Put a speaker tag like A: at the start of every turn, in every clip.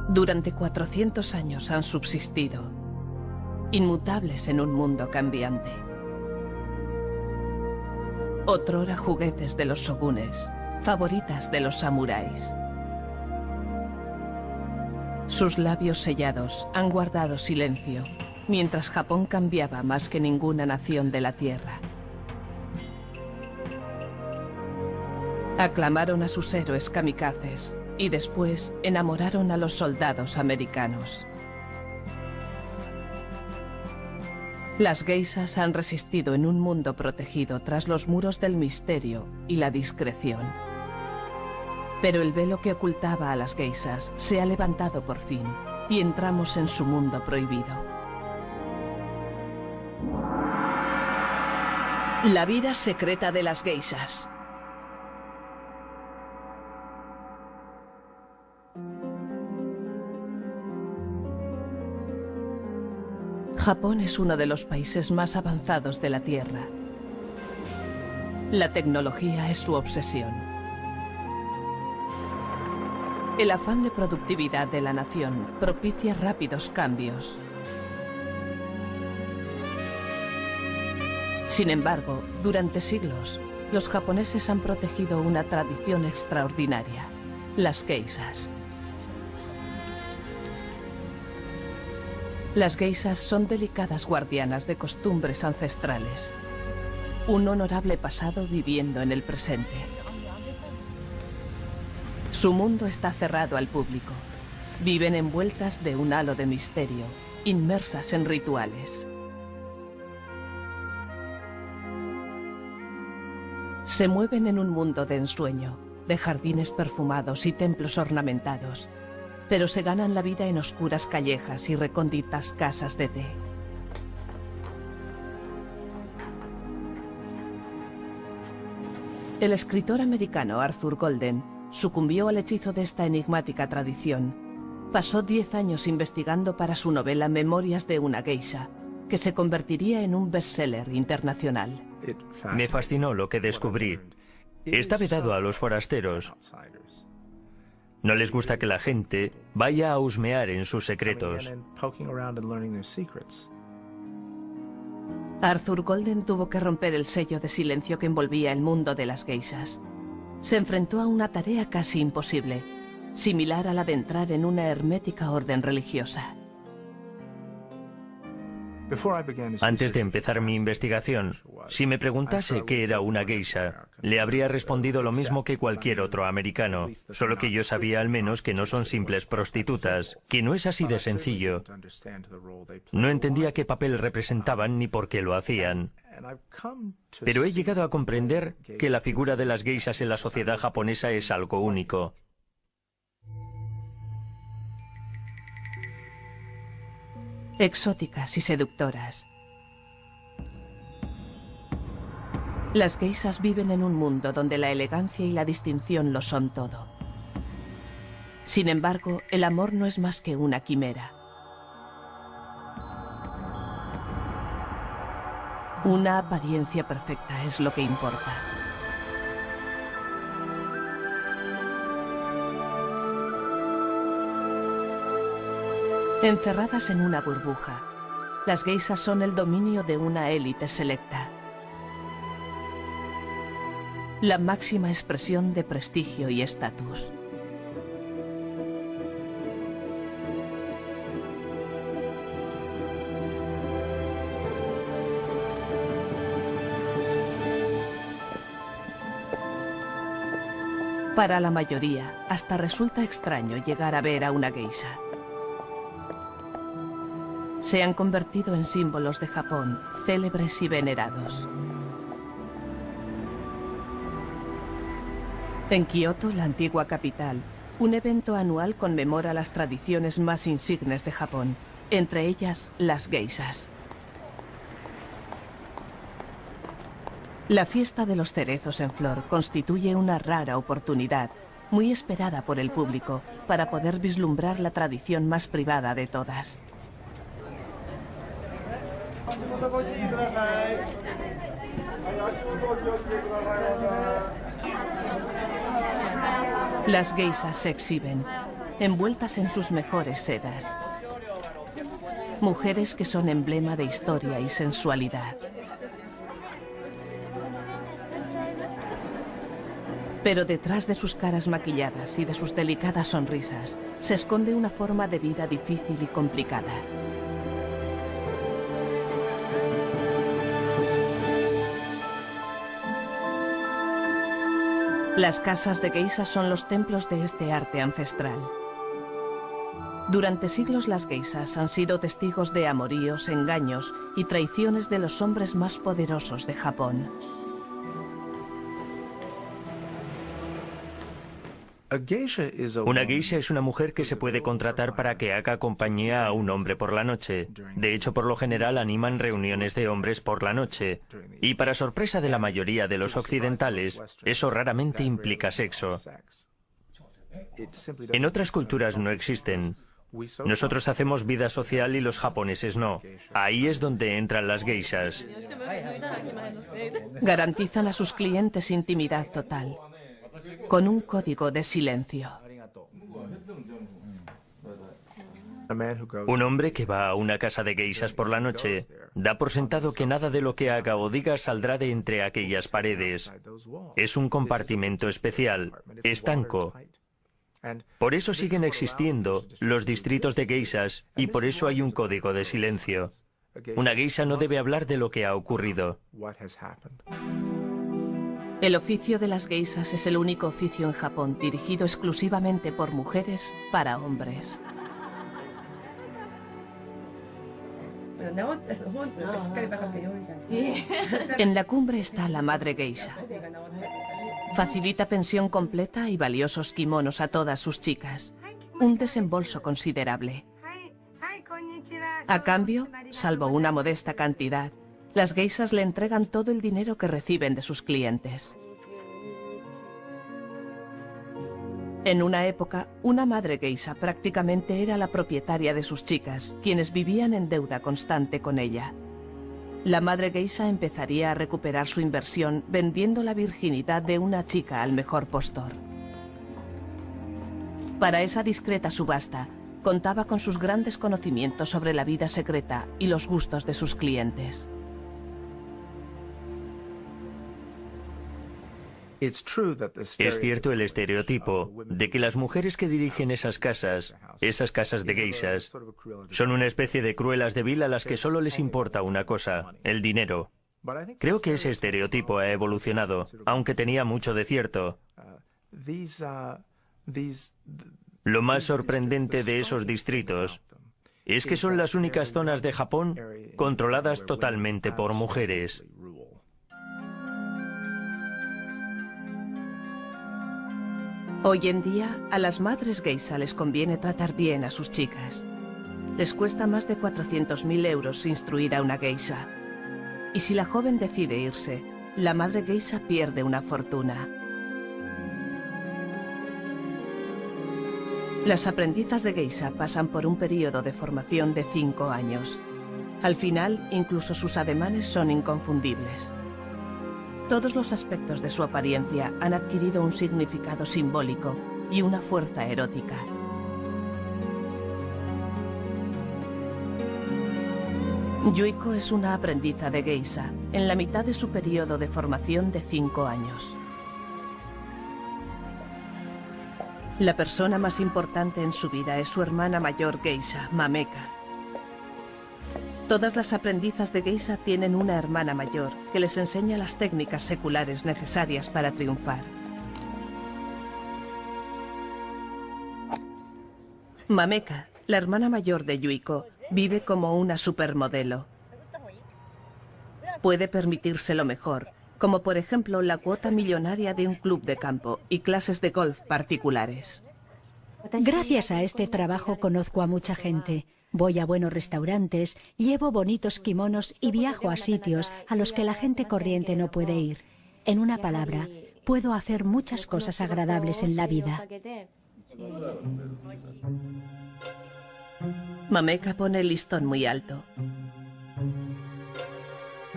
A: Durante 400 años han subsistido, inmutables en un mundo cambiante. Otrora juguetes de los shogunes, favoritas de los samuráis. Sus labios sellados han guardado silencio, mientras Japón cambiaba más que ninguna nación de la Tierra. Aclamaron a sus héroes kamikazes y después enamoraron a los soldados americanos. Las geishas han resistido en un mundo protegido tras los muros del misterio y la discreción. Pero el velo que ocultaba a las geishas se ha levantado por fin y entramos en su mundo prohibido. La vida secreta de las geishas. Japón es uno de los países más avanzados de la Tierra. La tecnología es su obsesión. El afán de productividad de la nación propicia rápidos cambios. Sin embargo, durante siglos, los japoneses han protegido una tradición extraordinaria: las geishas. Las geishas son delicadas guardianas de costumbres ancestrales. Un honorable pasado viviendo en el presente. Su mundo está cerrado al público. Viven envueltas de un halo de misterio, inmersas en rituales. Se mueven en un mundo de ensueño, de jardines perfumados y templos ornamentados, pero se ganan la vida en oscuras callejas y recónditas casas de té. El escritor americano Arthur Golden sucumbió al hechizo de esta enigmática tradición. Pasó 10 años investigando para su novela Memorias de una geisha, que se convertiría en un bestseller internacional.
B: Me fascinó lo que descubrí. Está vedado a los forasteros. No les gusta que la gente vaya a husmear en sus secretos.
A: Arthur Golden tuvo que romper el sello de silencio que envolvía el mundo de las geishas. Se enfrentó a una tarea casi imposible, similar a la de entrar en una hermética orden religiosa.
B: Antes de empezar mi investigación, si me preguntase qué era una geisha, le habría respondido lo mismo que cualquier otro americano, solo que yo sabía al menos que no son simples prostitutas, que no es así de sencillo. No entendía qué papel representaban ni por qué lo hacían. Pero he llegado a comprender que la figura de las geishas en la sociedad japonesa es algo único.
A: Exóticas y seductoras. Las geishas viven en un mundo donde la elegancia y la distinción lo son todo. Sin embargo, el amor no es más que una quimera. Una apariencia perfecta es lo que importa. Encerradas en una burbuja, las geishas son el dominio de una élite selecta. La máxima expresión de prestigio y estatus. Para la mayoría, hasta resulta extraño llegar a ver a una geisha. Se han convertido en símbolos de Japón, célebres y venerados. En Kioto, la antigua capital, un evento anual conmemora las tradiciones más insignes de Japón, entre ellas las geishas. La fiesta de los cerezos en flor constituye una rara oportunidad, muy esperada por el público, para poder vislumbrar la tradición más privada de todas. Las geishas se exhiben. envueltas en sus mejores sedas. Mujeres que son emblema de historia y sensualidad. Pero detrás de sus caras maquilladas y de sus delicadas sonrisas se esconde una forma de vida difícil y complicada. Las casas de geisas son los templos de este arte ancestral. Durante siglos las geisas han sido testigos de amoríos, engaños y traiciones de los hombres más poderosos de Japón.
B: Una geisha es una mujer que se puede contratar para que haga compañía a un hombre por la noche. De hecho, por lo general animan reuniones de hombres por la noche. Y para sorpresa de la mayoría de los occidentales, eso raramente implica sexo. En otras culturas no existen. Nosotros hacemos vida social y los japoneses no. Ahí es donde entran las geishas.
A: Garantizan a sus clientes intimidad total, con un código de silencio.
B: Un hombre que va a una casa de geishas por la noche da por sentado que nada de lo que haga o diga saldrá de entre aquellas paredes. Es un compartimento especial, estanco. Por eso siguen existiendo los distritos de geishas y por eso hay un código de silencio. Una geisha no debe hablar de lo que ha ocurrido.
A: El oficio de las geishas es el único oficio en Japón dirigido exclusivamente por mujeres para hombres. En la cumbre está la madre geisha. Facilita pensión completa y valiosos kimonos a todas sus chicas. Un desembolso considerable. A cambio, salvo una modesta cantidad, las geishas le entregan todo el dinero que reciben de sus clientes. En una época, una madre geisha prácticamente era la propietaria de sus chicas, quienes vivían en deuda constante con ella. La madre geisha empezaría a recuperar su inversión vendiendo la virginidad de una chica al mejor postor. Para esa discreta subasta, contaba con sus grandes conocimientos sobre la vida secreta y los gustos de sus clientes.
B: Es cierto el estereotipo de que las mujeres que dirigen esas casas de geishas, son una especie de cruelas de vil a las que solo les importa una cosa, el dinero. Creo que ese estereotipo ha evolucionado, aunque tenía mucho de cierto. Lo más sorprendente de esos distritos es que son las únicas zonas de Japón controladas totalmente por mujeres.
A: Hoy en día, a las madres geisha les conviene tratar bien a sus chicas. Les cuesta más de 400.000 euros instruir a una geisha. Y si la joven decide irse, la madre geisha pierde una fortuna. Las aprendizas de geisha pasan por un periodo de formación de 5 años. Al final, incluso sus ademanes son inconfundibles. Todos los aspectos de su apariencia han adquirido un significado simbólico y una fuerza erótica. Yuiko es una aprendiza de geisha, en la mitad de su periodo de formación de 5 años. La persona más importante en su vida es su hermana mayor geisha, Mameka. Todas las aprendizas de geisha tienen una hermana mayor que les enseña las técnicas seculares necesarias para triunfar. Mameka, la hermana mayor de Yuiko, vive como una supermodelo. Puede permitirse lo mejor, como por ejemplo la cuota millonaria de un club de campo y clases de golf particulares.
C: Gracias a este trabajo conozco a mucha gente. Voy a buenos restaurantes, llevo bonitos kimonos y viajo a sitios a los que la gente corriente no puede ir. En una palabra, puedo hacer muchas cosas agradables en la vida.
A: Mameka pone el listón muy alto.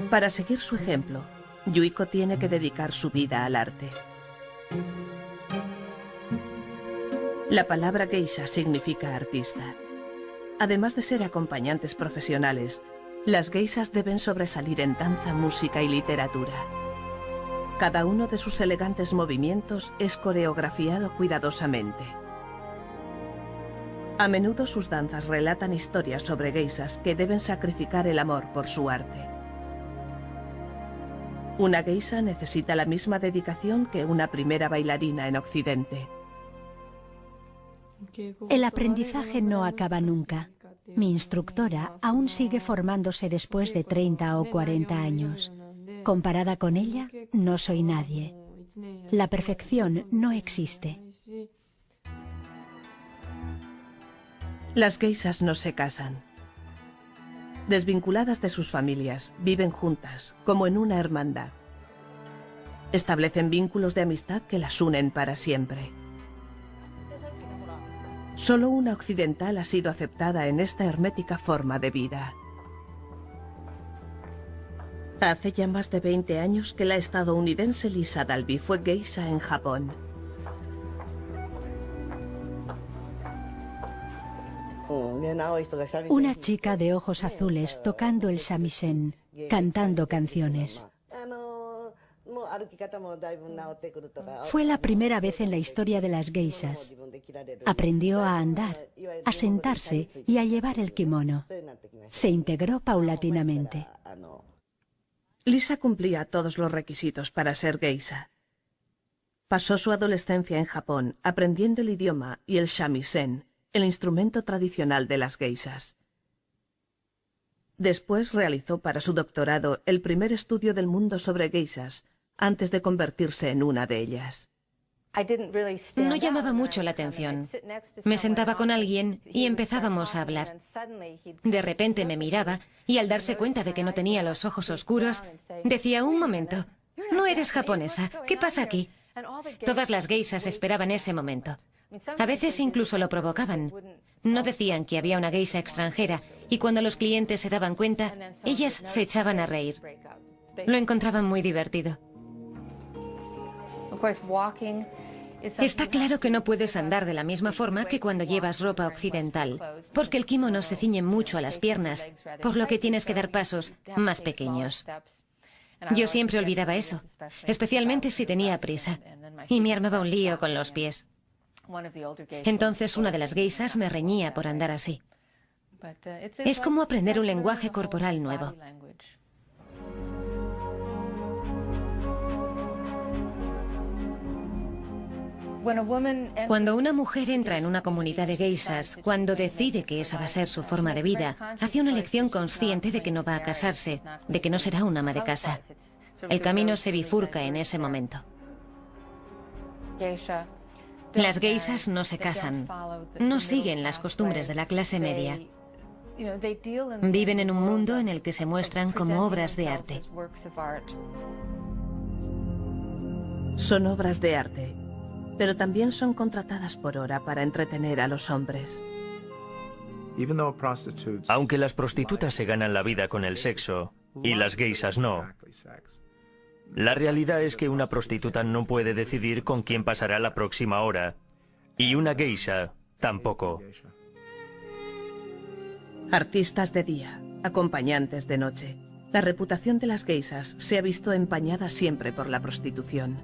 A: Para seguir su ejemplo, Yuiko tiene que dedicar su vida al arte. La palabra geisha significa artista. Además de ser acompañantes profesionales, las geishas deben sobresalir en danza, música y literatura. Cada uno de sus elegantes movimientos es coreografiado cuidadosamente. A menudo sus danzas relatan historias sobre geishas que deben sacrificar el amor por su arte. Una geisha necesita la misma dedicación que una primera bailarina en Occidente.
C: El aprendizaje no acaba nunca. Mi instructora aún sigue formándose después de 30 o 40 años. Comparada con ella, no soy nadie. La perfección no existe.
A: Las geishas no se casan. Desvinculadas de sus familias, viven juntas, como en una hermandad. Establecen vínculos de amistad que las unen para siempre. Solo una occidental ha sido aceptada en esta hermética forma de vida. Hace ya más de 20 años que la estadounidense Lisa Dalby fue geisha en Japón.
C: Una chica de ojos azules tocando el shamisen, cantando canciones. Fue la primera vez en la historia de las geishas. Aprendió a andar, a sentarse y a llevar el kimono. Se integró paulatinamente.
A: Lisa cumplía todos los requisitos para ser geisha. Pasó su adolescencia en Japón aprendiendo el idioma y el shamisen, el instrumento tradicional de las geishas. Después realizó para su doctorado el primer estudio del mundo sobre geishas, antes de convertirse en una de ellas.
D: No llamaba mucho la atención. Me sentaba con alguien y empezábamos a hablar. De repente me miraba y al darse cuenta de que no tenía los ojos oscuros, decía: un momento, no eres japonesa, ¿qué pasa aquí? Todas las geishas esperaban ese momento. A veces incluso lo provocaban. No decían que había una geisha extranjera y cuando los clientes se daban cuenta, ellas se echaban a reír. Lo encontraban muy divertido. Está claro que no puedes andar de la misma forma que cuando llevas ropa occidental, porque el kimono se ciñe mucho a las piernas, por lo que tienes que dar pasos más pequeños. Yo siempre olvidaba eso, especialmente si tenía prisa, y me armaba un lío con los pies. Entonces una de las geishas me reñía por andar así. Es como aprender un lenguaje corporal nuevo. Cuando una mujer entra en una comunidad de geishas, cuando decide que esa va a ser su forma de vida, hace una elección consciente de que no va a casarse, de que no será una ama de casa. El camino se bifurca en ese momento. Las geishas no se casan, no siguen las costumbres de la clase media. Viven en un mundo en el que se muestran como obras de arte.
A: Son obras de arte, pero también son contratadas por hora para entretener a los hombres.
B: Aunque las prostitutas se ganan la vida con el sexo y las geishas no, la realidad es que una prostituta no puede decidir con quién pasará la próxima hora, y una geisha tampoco.
A: Artistas de día, acompañantes de noche. La reputación de las geishas se ha visto empañada siempre por la prostitución.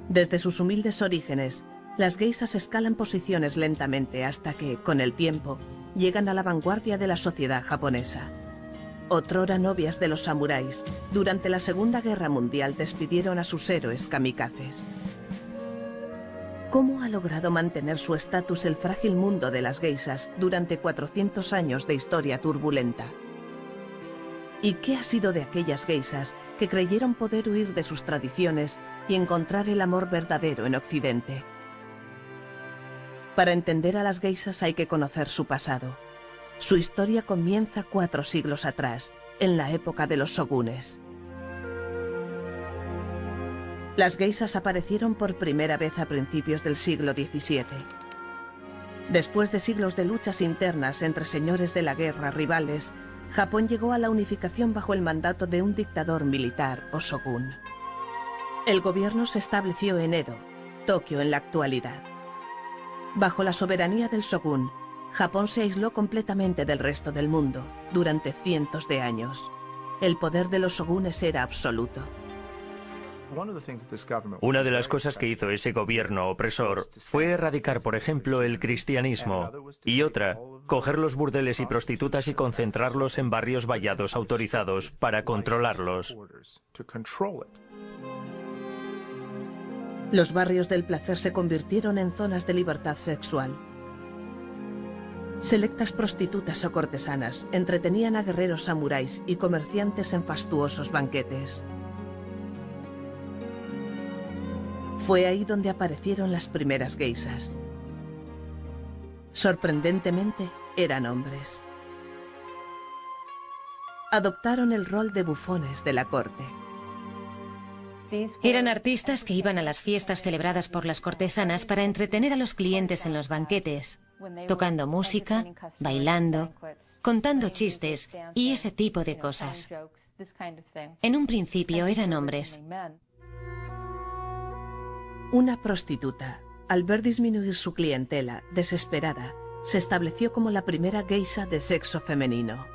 A: Desde sus humildes orígenes, las geishas escalan posiciones lentamente hasta que, con el tiempo, llegan a la vanguardia de la sociedad japonesa. Otrora novias de los samuráis, durante la Segunda Guerra Mundial despidieron a sus héroes kamikazes. ¿Cómo ha logrado mantener su estatus el frágil mundo de las geishas durante 400 años de historia turbulenta? ¿Y qué ha sido de aquellas geishas que creyeron poder huir de sus tradiciones y encontrar el amor verdadero en Occidente? Para entender a las geishas hay que conocer su pasado. Su historia comienza 4 siglos atrás, en la época de los shogunes. Las geishas aparecieron por primera vez a principios del siglo XVII. Después de siglos de luchas internas entre señores de la guerra rivales, Japón llegó a la unificación bajo el mandato de un dictador militar o shogun. El gobierno se estableció en Edo, Tokio en la actualidad. Bajo la soberanía del Shogun, Japón se aisló completamente del resto del mundo durante cientos de años. El poder de los shogunes era absoluto.
B: Una de las cosas que hizo ese gobierno opresor fue erradicar, por ejemplo, el cristianismo, y otra, coger los burdeles y prostitutas y concentrarlos en barrios vallados autorizados para controlarlos.
A: Los barrios del placer se convirtieron en zonas de libertad sexual. Selectas prostitutas o cortesanas entretenían a guerreros samuráis y comerciantes en fastuosos banquetes. Fue ahí donde aparecieron las primeras geishas. Sorprendentemente, eran hombres. Adoptaron el rol de bufones de la corte.
D: Eran artistas que iban a las fiestas celebradas por las cortesanas para entretener a los clientes en los banquetes, tocando música, bailando, contando chistes y ese tipo de cosas. En un principio eran hombres.
A: Una prostituta, al ver disminuir su clientela, desesperada, se estableció como la primera geisha de sexo femenino.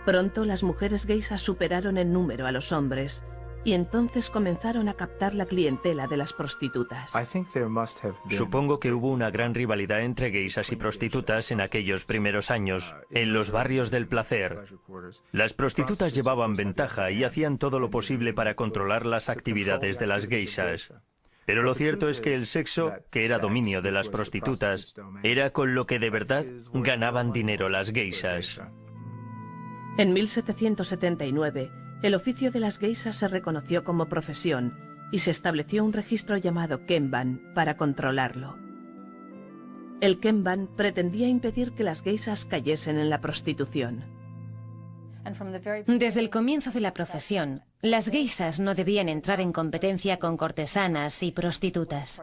A: Pronto las mujeres geishas superaron en número a los hombres y entonces comenzaron a captar la clientela de las prostitutas.
B: Supongo que hubo una gran rivalidad entre geishas y prostitutas en aquellos primeros años, en los barrios del placer. Las prostitutas llevaban ventaja y hacían todo lo posible para controlar las actividades de las geishas. Pero lo cierto es que el sexo, que era dominio de las prostitutas, era con lo que de verdad ganaban dinero las geishas.
A: En 1779, el oficio de las geishas se reconoció como profesión y se estableció un registro llamado Kenban para controlarlo. El Kenban pretendía impedir que las geishas cayesen en la prostitución.
D: Desde el comienzo de la profesión, las geishas no debían entrar en competencia con cortesanas y prostitutas,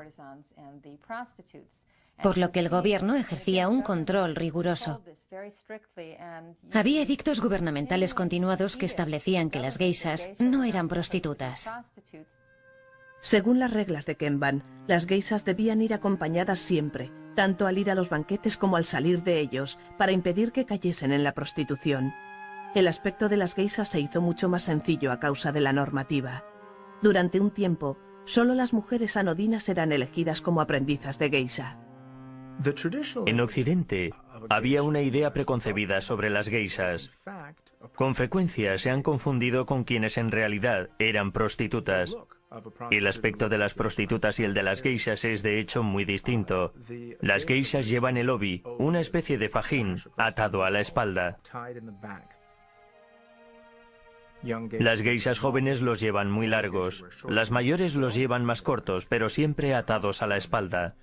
D: por lo que el gobierno ejercía un control riguroso. Había edictos gubernamentales continuados que establecían que las geishas no eran prostitutas.
A: Según las reglas de Kenban, las geishas debían ir acompañadas siempre, tanto al ir a los banquetes como al salir de ellos, para impedir que cayesen en la prostitución. El aspecto de las geishas se hizo mucho más sencillo a causa de la normativa. Durante un tiempo, solo las mujeres anodinas eran elegidas como aprendizas de geisha.
B: En Occidente, había una idea preconcebida sobre las geishas. Con frecuencia se han confundido con quienes en realidad eran prostitutas. El aspecto de las prostitutas y el de las geishas es de hecho muy distinto. Las geishas llevan el obi, una especie de fajín, atado a la espalda. Las geishas jóvenes los llevan muy largos. Las mayores los llevan más cortos, pero siempre atados a la espalda.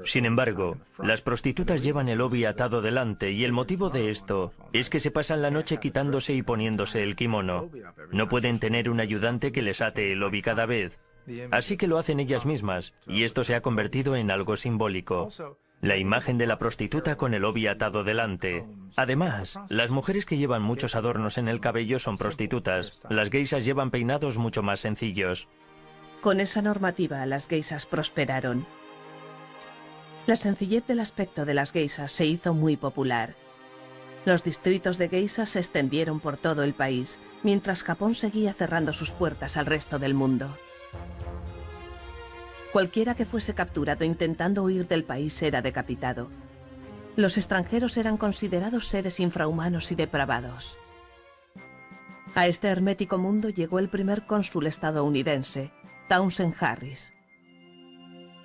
B: Sin embargo, las prostitutas llevan el obi atado delante y el motivo de esto es que se pasan la noche quitándose y poniéndose el kimono. No pueden tener un ayudante que les ate el obi cada vez. Así que lo hacen ellas mismas y esto se ha convertido en algo simbólico. La imagen de la prostituta con el obi atado delante. Además, las mujeres que llevan muchos adornos en el cabello son prostitutas. Las geishas llevan peinados mucho más sencillos.
A: Con esa normativa, las geishas prosperaron. La sencillez del aspecto de las geishas se hizo muy popular. Los distritos de geishas se extendieron por todo el país, mientras Japón seguía cerrando sus puertas al resto del mundo. Cualquiera que fuese capturado intentando huir del país era decapitado. Los extranjeros eran considerados seres infrahumanos y depravados. A este hermético mundo llegó el primer cónsul estadounidense, Townsend Harris.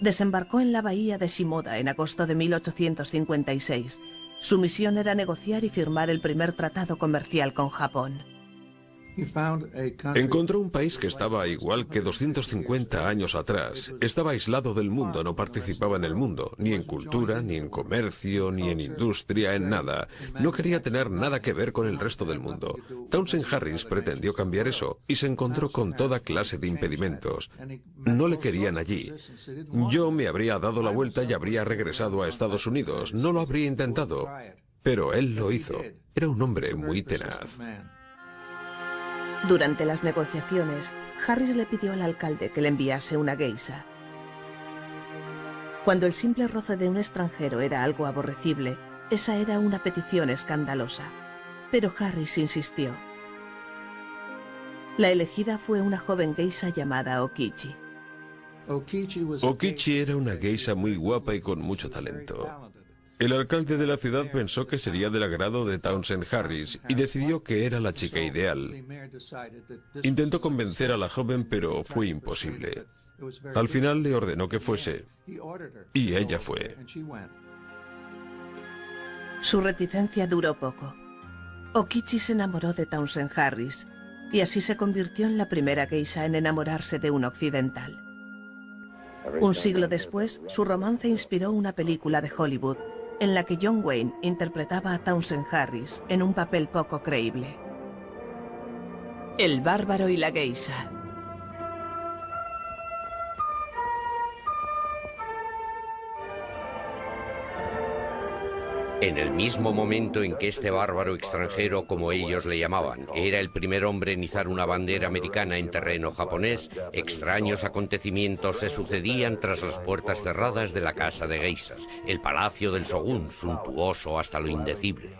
A: Desembarcó en la bahía de Shimoda en agosto de 1856. Su misión era negociar y firmar el primer tratado comercial con Japón.
E: Encontró un país que estaba igual que 250 años atrás. Estaba aislado del mundo, no participaba en el mundo, ni en cultura, ni en comercio, ni en industria, en nada. No quería tener nada que ver con el resto del mundo. Townsend Harris pretendió cambiar eso y se encontró con toda clase de impedimentos. No le querían allí. Yo me habría dado la vuelta y habría regresado a Estados Unidos. No lo habría intentado, pero él lo hizo. Era un hombre muy tenaz.
A: Durante las negociaciones, Harris le pidió al alcalde que le enviase una geisha. Cuando el simple roce de un extranjero era algo aborrecible, esa era una petición escandalosa. Pero Harris insistió. La elegida fue una joven geisha llamada Okichi.
E: Okichi era una geisha muy guapa y con mucho talento. El alcalde de la ciudad pensó que sería del agrado de Townsend Harris y decidió que era la chica ideal. Intentó convencer a la joven, pero fue imposible. Al final le ordenó que fuese, y ella fue.
A: Su reticencia duró poco. Okichi se enamoró de Townsend Harris, y así se convirtió en la primera geisha en enamorarse de un occidental. Un siglo después, su romance inspiró una película de Hollywood, en la que John Wayne interpretaba a Townsend Harris en un papel poco creíble. El bárbaro y la geisha.
F: En el mismo momento en que este bárbaro extranjero, como ellos le llamaban, era el primer hombre en izar una bandera americana en terreno japonés, extraños acontecimientos se sucedían tras las puertas cerradas de la casa de geishas, el palacio del Shogun, suntuoso hasta lo indecible.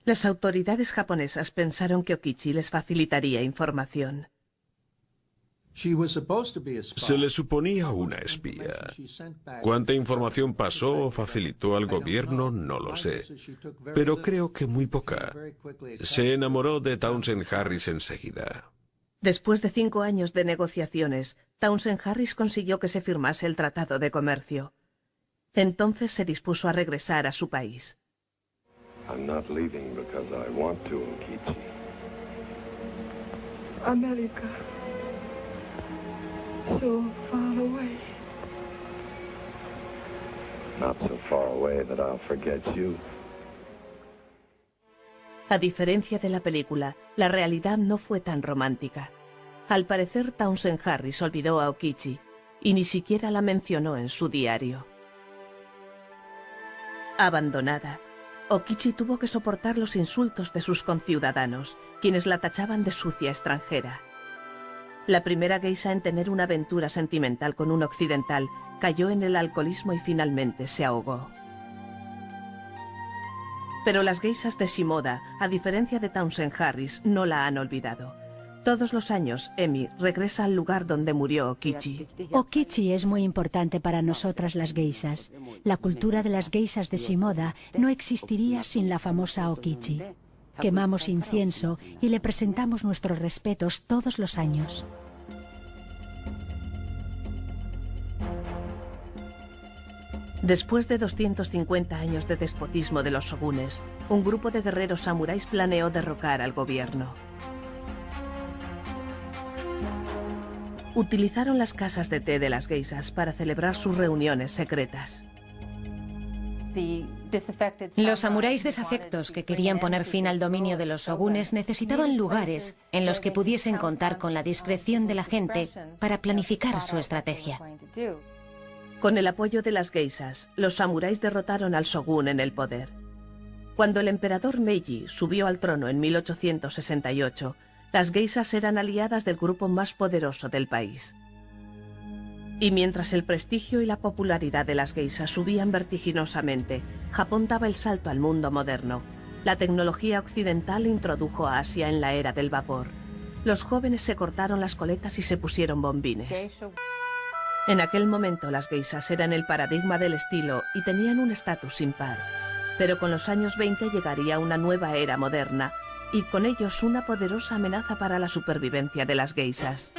A: Las autoridades japonesas pensaron que Okichi les facilitaría información.
E: Se le suponía una espía. ¿Cuánta información pasó o facilitó al gobierno? No lo sé. Pero creo que muy poca. Se enamoró de Townsend Harris enseguida.
A: Después de 5 años de negociaciones, Townsend Harris consiguió que se firmase el Tratado de Comercio. Entonces se dispuso a regresar a su país.
G: América. So far away. Not so far away that I'll forget you.
A: A diferencia de la película, la realidad no fue tan romántica. Al parecer, Townsend Harris olvidó a Okichi y ni siquiera la mencionó en su diario. Abandonada, Okichi tuvo que soportar los insultos de sus conciudadanos, quienes la tachaban de sucia extranjera. La primera geisha en tener una aventura sentimental con un occidental cayó en el alcoholismo y finalmente se ahogó. Pero las geishas de Shimoda, a diferencia de Townsend Harris, no la han olvidado. Todos los años, Emi regresa al lugar donde murió Okichi.
C: Okichi es muy importante para nosotras las geishas. La cultura de las geishas de Shimoda no existiría sin la famosa Okichi. Quemamos incienso y le presentamos nuestros respetos todos los años.
A: Después de 250 años de despotismo de los shogunes, un grupo de guerreros samuráis planeó derrocar al gobierno. Utilizaron las casas de té de las geishas para celebrar sus reuniones secretas.
D: Los samuráis desafectos que querían poner fin al dominio de los shogunes necesitaban lugares en los que pudiesen contar con la discreción de la gente para planificar su estrategia.
A: Con el apoyo de las geishas, los samuráis derrotaron al shogun en el poder. Cuando el emperador Meiji subió al trono en 1868, las geishas eran aliadas del grupo más poderoso del país. Y mientras el prestigio y la popularidad de las geishas subían vertiginosamente, Japón daba el salto al mundo moderno. La tecnología occidental introdujo a Asia en la era del vapor. Los jóvenes se cortaron las coletas y se pusieron bombines. En aquel momento las geishas eran el paradigma del estilo y tenían un estatus sin par. Pero con los años 20 llegaría una nueva era moderna y con ellos una poderosa amenaza para la supervivencia de las geishas.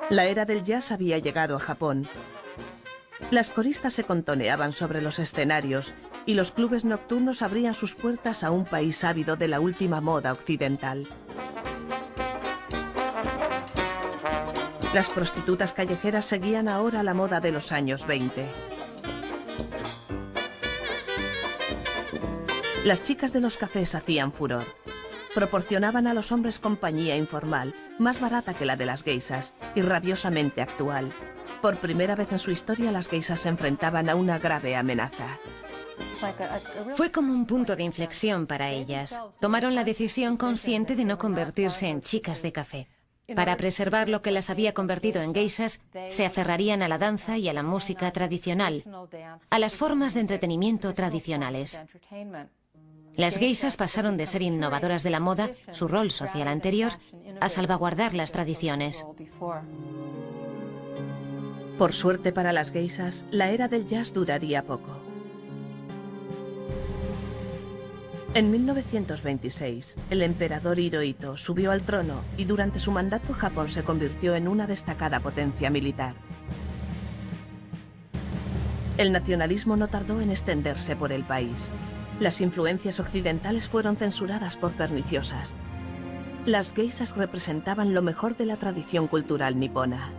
A: La era del jazz había llegado a Japón. Las coristas se contoneaban sobre los escenarios y los clubes nocturnos abrían sus puertas a un país ávido de la última moda occidental. Las prostitutas callejeras seguían ahora la moda de los años 20. Las chicas de los cafés hacían furor. Proporcionaban a los hombres compañía informal, más barata que la de las geishas y rabiosamente actual. Por primera vez en su historia, las geishas se enfrentaban a una grave amenaza.
D: Fue como un punto de inflexión para ellas. Tomaron la decisión consciente de no convertirse en chicas de café. Para preservar lo que las había convertido en geishas, se aferrarían a la danza y a la música tradicional, a las formas de entretenimiento tradicionales. Las geishas pasaron de ser innovadoras de la moda, su rol social anterior, a salvaguardar las tradiciones.
A: Por suerte para las geishas, la era del jazz duraría poco. En 1926, el emperador Hirohito subió al trono y durante su mandato Japón se convirtió en una destacada potencia militar. El nacionalismo no tardó en extenderse por el país. Las influencias occidentales fueron censuradas por perniciosas. Las geishas representaban lo mejor de la tradición cultural nipona.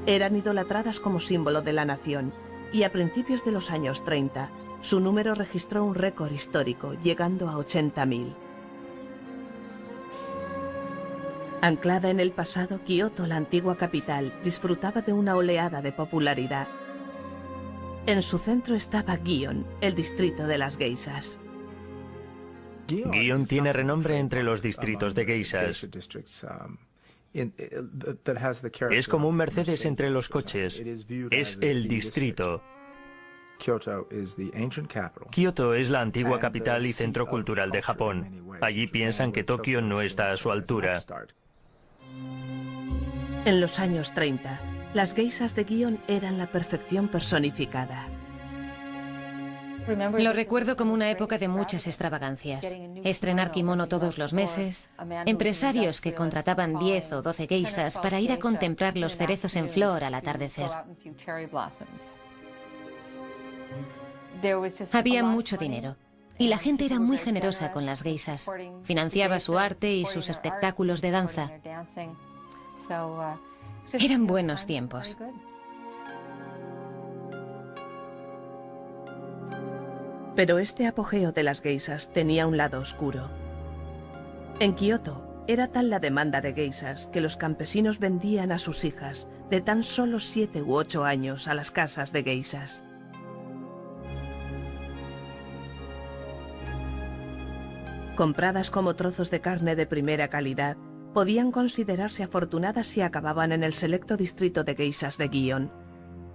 A: Eran idolatradas como símbolo de la nación y a principios de los años 30, su número registró un récord histórico, llegando a 80.000. Anclada en el pasado, Kioto, la antigua capital, disfrutaba de una oleada de popularidad. En su centro estaba Gion, el distrito de las geishas.
B: Gion tiene renombre entre los distritos de geishas. Es como un Mercedes entre los coches. Es el distrito. Kioto es la antigua capital y centro cultural de Japón. Allí piensan que Tokio no está a su altura.
A: En los años 30, las geishas de Gion eran la perfección personificada.
D: Lo recuerdo como una época de muchas extravagancias. Estrenar kimono todos los meses, empresarios que contrataban 10 o 12 geishas para ir a contemplar los cerezos en flor al atardecer. Había mucho dinero y la gente era muy generosa con las geishas. Financiaba su arte y sus espectáculos de danza. Eran buenos tiempos.
A: Pero este apogeo de las geishas tenía un lado oscuro. En Kioto era tal la demanda de geishas que los campesinos vendían a sus hijas de tan solo 7 u 8 años a las casas de geishas. Compradas como trozos de carne de primera calidad, podían considerarse afortunadas si acababan en el selecto distrito de geishas de Gion.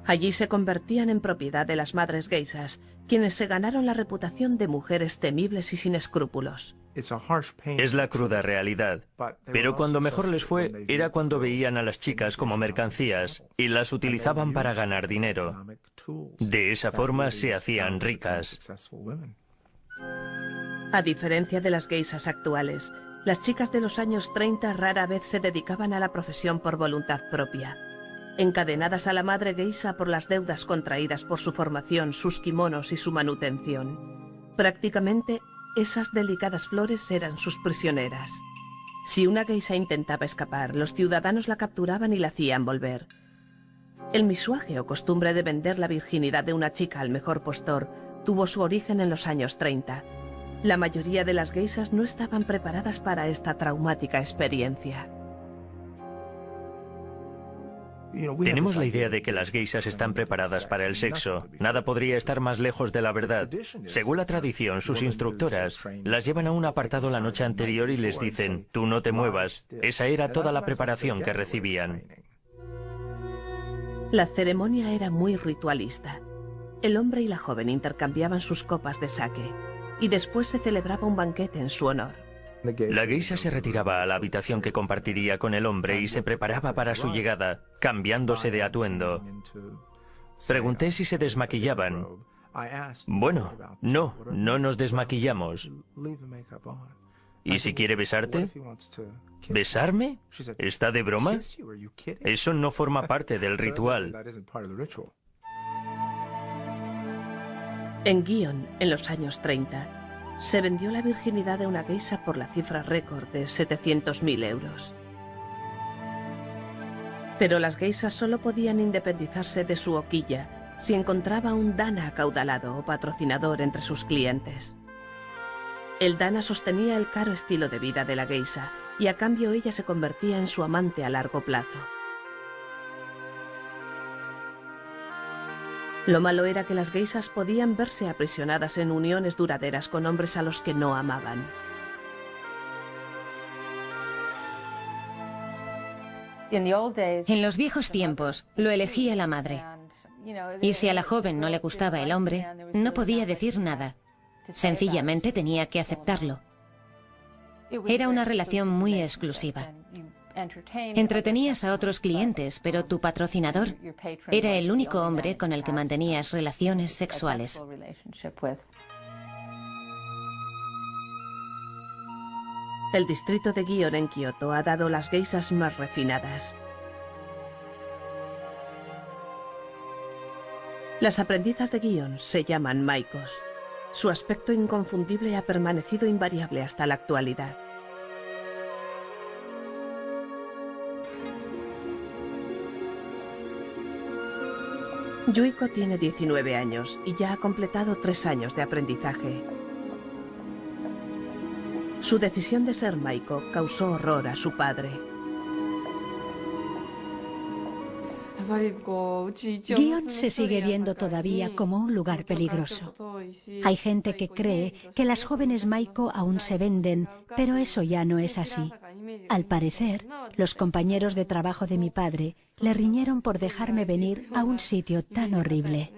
A: Allí se convertían en propiedad de las madres geishas, quienes se ganaron la reputación de mujeres temibles y sin escrúpulos.
B: Es la cruda realidad. Pero cuando mejor les fue era cuando veían a las chicas como mercancías y las utilizaban para ganar dinero. De esa forma se hacían ricas.
A: A diferencia de las geishas actuales, las chicas de los años 30 rara vez se dedicaban a la profesión por voluntad propia. Encadenadas a la madre geisha por las deudas contraídas por su formación, sus kimonos y su manutención. Prácticamente, esas delicadas flores eran sus prisioneras. Si una geisha intentaba escapar, los ciudadanos la capturaban y la hacían volver. El misuaje o costumbre de vender la virginidad de una chica al mejor postor tuvo su origen en los años 30. La mayoría de las geishas no estaban preparadas para esta traumática experiencia.
B: Tenemos la idea de que las geishas están preparadas para el sexo. Nada podría estar más lejos de la verdad. Según la tradición, sus instructoras las llevan a un apartado la noche anterior y les dicen, tú no te muevas. Esa era toda la preparación que recibían.
A: La ceremonia era muy ritualista. El hombre y la joven intercambiaban sus copas de sake y después se celebraba un banquete en su honor.
B: La geisha se retiraba a la habitación que compartiría con el hombre y se preparaba para su llegada, cambiándose de atuendo. Pregunté si se desmaquillaban. Bueno, no nos desmaquillamos. ¿Y si quiere besarte? ¿Besarme? ¿Está de broma? Eso no forma parte del ritual.
A: En Gion, en los años 30, se vendió la virginidad de una geisha por la cifra récord de 700.000 euros. Pero las geishas solo podían independizarse de su hoquilla si encontraba un dana acaudalado o patrocinador entre sus clientes. El dana sostenía el caro estilo de vida de la geisha y a cambio ella se convertía en su amante a largo plazo. Lo malo era que las geishas podían verse aprisionadas en uniones duraderas con hombres a los que no amaban.
D: En los viejos tiempos lo elegía la madre. Y si a la joven no le gustaba el hombre, no podía decir nada. Sencillamente tenía que aceptarlo. Era una relación muy exclusiva. Entretenías a otros clientes, pero tu patrocinador era el único hombre con el que mantenías relaciones sexuales.
A: El distrito de Gion en Kioto ha dado las geishas más refinadas. Las aprendizas de Gion se llaman maikos. Su aspecto inconfundible ha permanecido invariable hasta la actualidad. Yuiko tiene 19 años y ya ha completado 3 años de aprendizaje. Su decisión de ser maiko causó horror a su padre.
C: Gion se sigue viendo todavía como un lugar peligroso. Hay gente que cree que las jóvenes maiko aún se venden, pero eso ya no es así. Al parecer, los compañeros de trabajo de mi padre le riñeron por dejarme venir a un sitio tan horrible.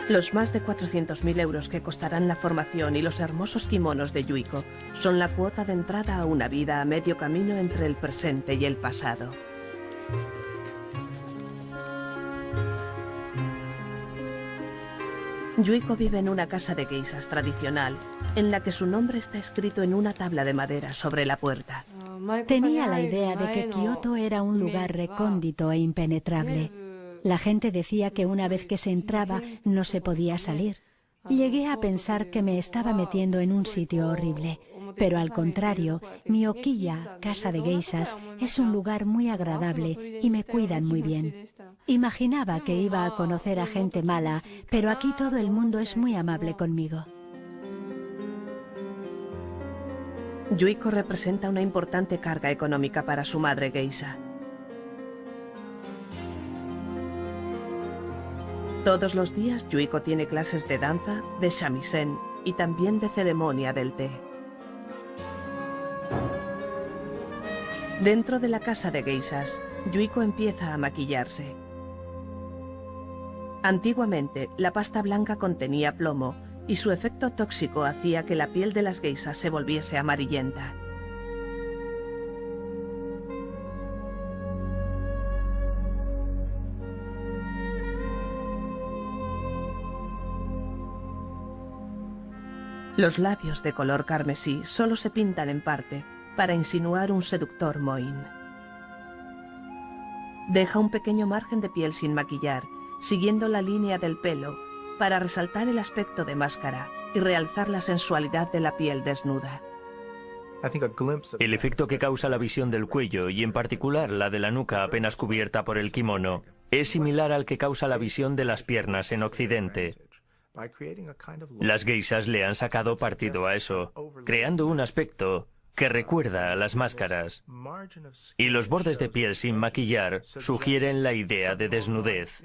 A: Los más de 400.000 euros que costarán la formación y los hermosos kimonos de Yuiko son la cuota de entrada a una vida a medio camino entre el presente y el pasado. Yuiko vive en una casa de geishas tradicional, en la que su nombre está escrito en una tabla de madera sobre la puerta.
C: Tenía la idea de que Kioto era un lugar recóndito e impenetrable. La gente decía que una vez que se entraba no se podía salir. Llegué a pensar que me estaba metiendo en un sitio horrible, pero al contrario, mi Okiya, casa de geishas, es un lugar muy agradable y me cuidan muy bien. Imaginaba que iba a conocer a gente mala, pero aquí todo el mundo es muy amable conmigo.
A: Yuiko representa una importante carga económica para su madre geisha. Todos los días Yuiko tiene clases de danza, de shamisen y también de ceremonia del té. Dentro de la casa de geishas, Yuiko empieza a maquillarse. Antiguamente, la pasta blanca contenía plomo y su efecto tóxico hacía que la piel de las geishas se volviese amarillenta. Los labios de color carmesí solo se pintan en parte para insinuar un seductor mohín. Deja un pequeño margen de piel sin maquillar, siguiendo la línea del pelo, para resaltar el aspecto de máscara y realzar la sensualidad de la piel desnuda.
B: El efecto que causa la visión del cuello, y en particular la de la nuca apenas cubierta por el kimono, es similar al que causa la visión de las piernas en Occidente. Las geishas le han sacado partido a eso, creando un aspecto que recuerda a las máscaras. Y los bordes de piel sin maquillar sugieren la idea de desnudez.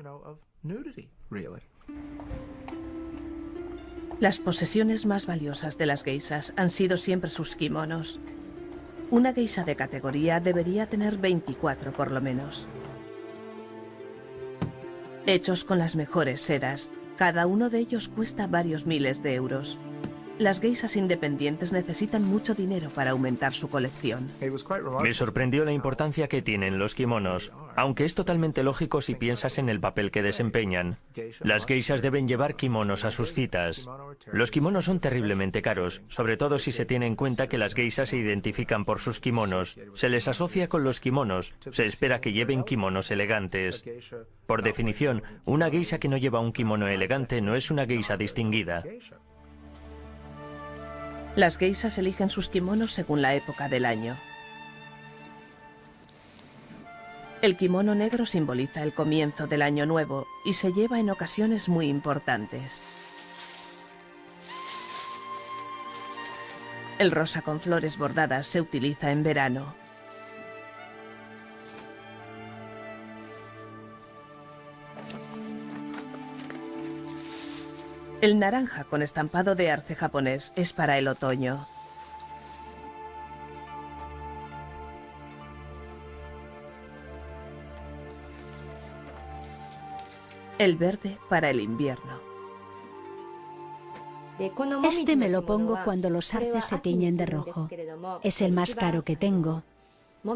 A: Las posesiones más valiosas de las geishas han sido siempre sus kimonos. Una geisha de categoría debería tener 24 por lo menos. Hechos con las mejores sedas, cada uno de ellos cuesta varios miles de euros. Las geishas independientes necesitan mucho dinero para aumentar su colección.
B: Me sorprendió la importancia que tienen los kimonos, aunque es totalmente lógico si piensas en el papel que desempeñan. Las geishas deben llevar kimonos a sus citas. Los kimonos son terriblemente caros, sobre todo si se tiene en cuenta que las geishas se identifican por sus kimonos. Se les asocia con los kimonos, se espera que lleven kimonos elegantes. Por definición, una geisha que no lleva un kimono elegante no es una geisha distinguida.
A: Las geishas eligen sus kimonos según la época del año. El kimono negro simboliza el comienzo del año nuevo y se lleva en ocasiones muy importantes. El rosa con flores bordadas se utiliza en verano. El naranja con estampado de arce japonés es para el otoño. el verde para el invierno.
C: Este me lo pongo cuando los arces se tiñen de rojo. Es el más caro que tengo.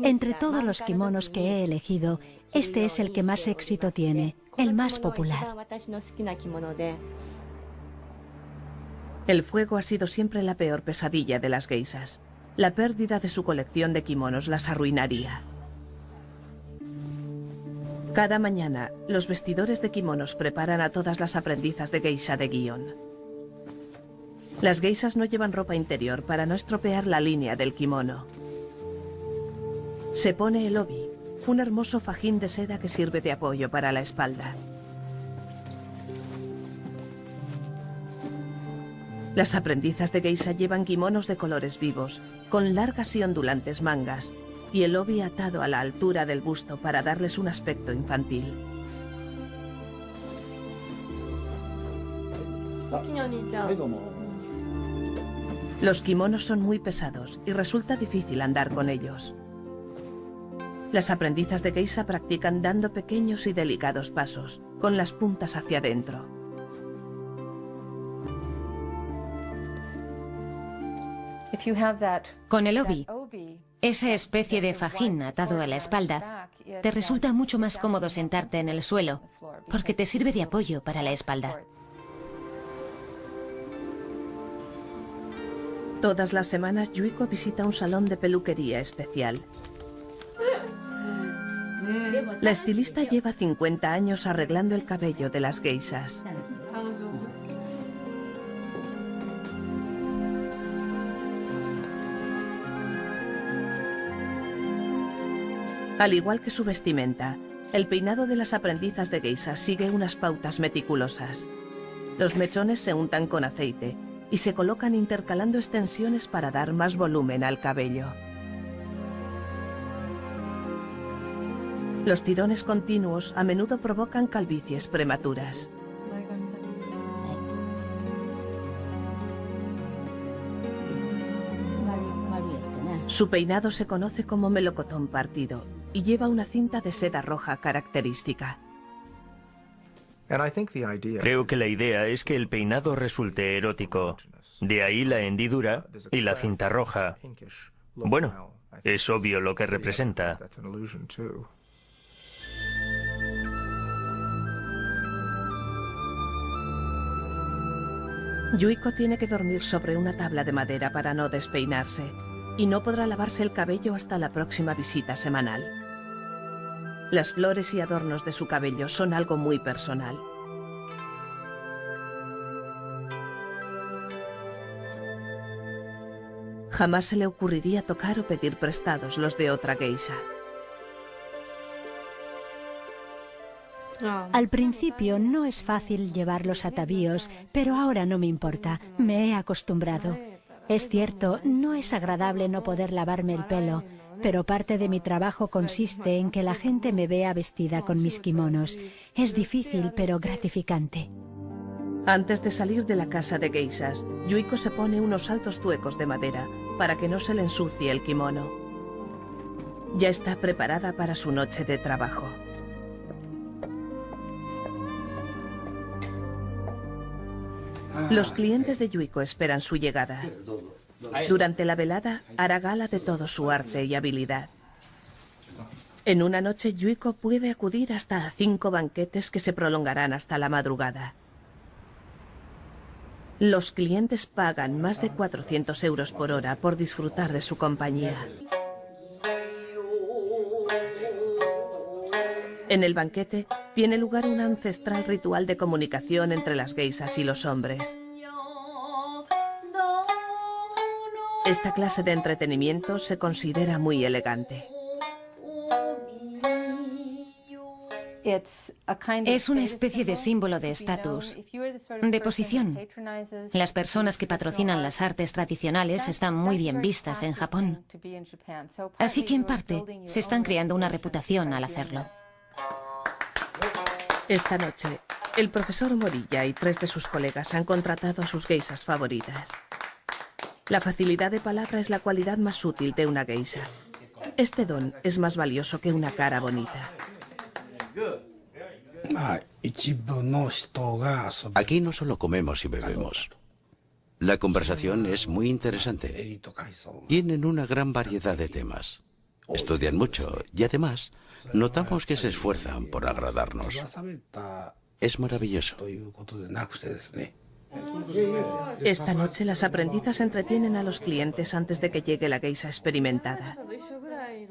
C: Entre todos los kimonos que he elegido, este es el que más éxito tiene, el más popular.
A: El fuego ha sido siempre la peor pesadilla de las geishas. La pérdida de su colección de kimonos las arruinaría. Cada mañana, los vestidores de kimonos preparan a todas las aprendizas de geisha de Gion. Las geishas no llevan ropa interior para no estropear la línea del kimono. Se pone el obi, un hermoso fajín de seda que sirve de apoyo para la espalda. Las aprendizas de geisha llevan kimonos de colores vivos, con largas y ondulantes mangas, y el obi atado a la altura del busto para darles un aspecto infantil. Los kimonos son muy pesados y resulta difícil andar con ellos. Las aprendizas de geisha practican dando pequeños y delicados pasos, con las puntas hacia adentro.
D: Con el obi, esa especie de fajín atado a la espalda, te resulta mucho más cómodo sentarte en el suelo, porque te sirve de apoyo para la espalda.
A: Todas las semanas, Yuiko visita un salón de peluquería especial. La estilista lleva 50 años arreglando el cabello de las geishas. Al igual que su vestimenta, el peinado de las aprendizas de geishas sigue unas pautas meticulosas. Los mechones se untan con aceite y se colocan intercalando extensiones para dar más volumen al cabello. Los tirones continuos a menudo provocan calvicies prematuras. Su peinado se conoce como melocotón partido y lleva una cinta de seda roja característica.
B: Creo que la idea es que el peinado resulte erótico. De ahí la hendidura y la cinta roja. Bueno, es obvio lo que representa.
A: Yuiko tiene que dormir sobre una tabla de madera para no despeinarse y no podrá lavarse el cabello hasta la próxima visita semanal. Las flores y adornos de su cabello son algo muy personal. Jamás se le ocurriría tocar o pedir prestados los de otra geisha.
C: Al principio no es fácil llevar los atavíos, pero ahora no me importa, me he acostumbrado. Es cierto, no es agradable no poder lavarme el pelo, pero parte de mi trabajo consiste en que la gente me vea vestida con mis kimonos. Es difícil, pero gratificante.
A: Antes de salir de la casa de geishas, Yuiko se pone unos altos zuecos de madera para que no se le ensucie el kimono. Ya está preparada para su noche de trabajo. Los clientes de Yuiko esperan su llegada. Durante la velada, hará gala de todo su arte y habilidad. En una noche, Yuiko puede acudir hasta a 5 banquetes que se prolongarán hasta la madrugada. Los clientes pagan más de 400 euros por hora por disfrutar de su compañía. En el banquete tiene lugar un ancestral ritual de comunicación entre las geishas y los hombres. Esta clase de entretenimiento se considera muy elegante.
D: Es una especie de símbolo de estatus, de posición. Las personas que patrocinan las artes tradicionales están muy bien vistas en Japón. Así que en parte se están creando una reputación al hacerlo.
A: Esta noche, el profesor Morilla y 3 de sus colegas han contratado a sus geishas favoritas. La facilidad de palabra es la cualidad más útil de una geisha. Este don es más valioso que una cara bonita.
H: Aquí no solo comemos y bebemos. La conversación es muy interesante. Tienen una gran variedad de temas. Estudian mucho y además notamos que se esfuerzan por agradarnos. Es maravilloso.
A: Esta noche las aprendizas entretienen a los clientes antes de que llegue la geisha experimentada.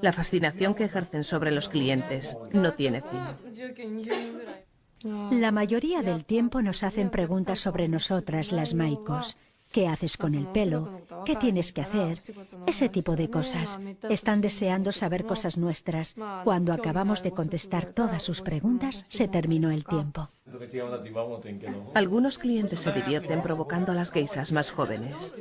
A: La fascinación que ejercen sobre los clientes no tiene fin.
C: La mayoría del tiempo nos hacen preguntas sobre nosotras, las maikos. ¿Qué haces con el pelo? ¿Qué tienes que hacer? Ese tipo de cosas. Están deseando saber cosas nuestras. Cuando acabamos de contestar todas sus preguntas, se terminó el tiempo.
A: Algunos clientes se divierten provocando a las geishas más jóvenes.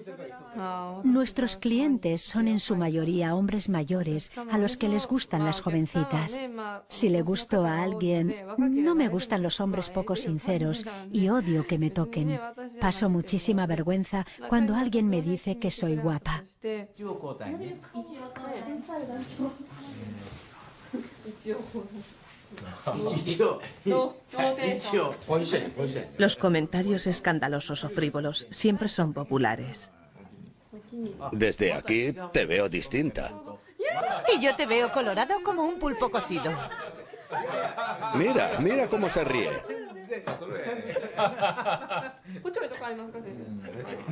C: Nuestros clientes son en su mayoría hombres mayores a los que les gustan las jovencitas. Si le gusto a alguien, no me gustan los hombres poco sinceros y odio que me toquen. Paso muchísima vergüenza cuando alguien me dice que soy guapa.
A: Los comentarios escandalosos o frívolos siempre son populares.
I: Desde aquí te veo distinta.
J: Y yo te veo colorado como un pulpo cocido.
I: Mira, mira cómo se ríe.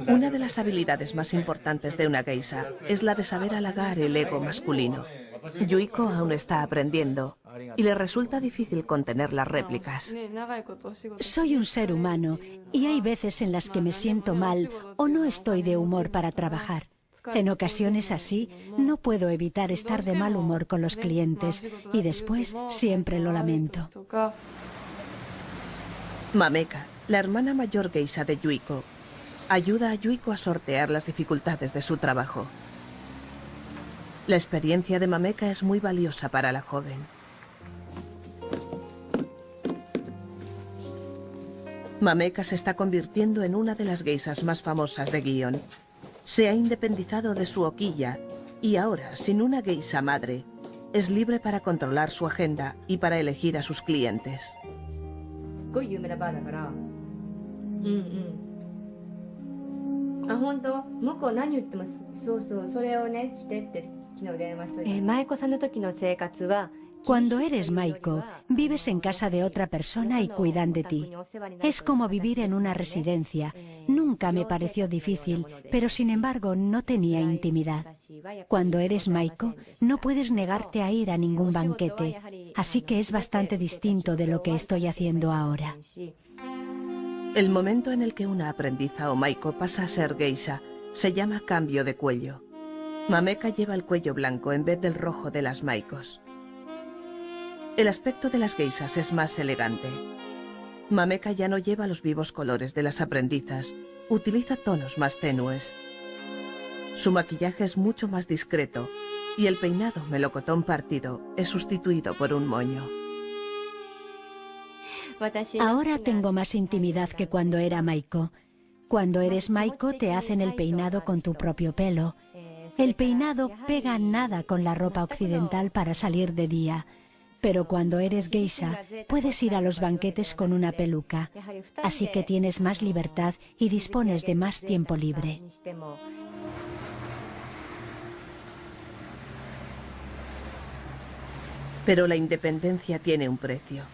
A: Una de las habilidades más importantes de una geisha es la de saber halagar el ego masculino. Yuiko aún está aprendiendo y le resulta difícil contener las réplicas.
C: Soy un ser humano y hay veces en las que me siento mal o no estoy de humor para trabajar. En ocasiones así, no puedo evitar estar de mal humor con los clientes y después siempre lo lamento.
A: Mameka, la hermana mayor geisha de Yuiko, ayuda a Yuiko a sortear las dificultades de su trabajo. La experiencia de Mameka es muy valiosa para la joven. Mameka se está convirtiendo en una de las geishas más famosas de Gion. Se ha independizado de su hoquilla y ahora, sin una geisha madre, es libre para controlar su agenda y para elegir a sus clientes.
C: Cuando eres maiko, vives en casa de otra persona y cuidan de ti. Es como vivir en una residencia. Nunca me pareció difícil, pero sin embargo no tenía intimidad. Cuando eres maiko, no puedes negarte a ir a ningún banquete, así que es bastante distinto de lo que estoy haciendo ahora.
A: El momento en el que una aprendiza o maiko pasa a ser geisha se llama cambio de cuello. Mameka lleva el cuello blanco en vez del rojo de las maikos. El aspecto de las geishas es más elegante. Mameka ya no lleva los vivos colores de las aprendizas, utiliza tonos más tenues. Su maquillaje es mucho más discreto y el peinado melocotón partido es sustituido por un moño.
C: Ahora tengo más intimidad que cuando era maiko. Cuando eres maiko te hacen el peinado con tu propio pelo. El peinado pega nada con la ropa occidental para salir de día. Pero cuando eres geisha, puedes ir a los banquetes con una peluca. Así que tienes más libertad y dispones de más tiempo libre.
A: Pero la independencia tiene un precio.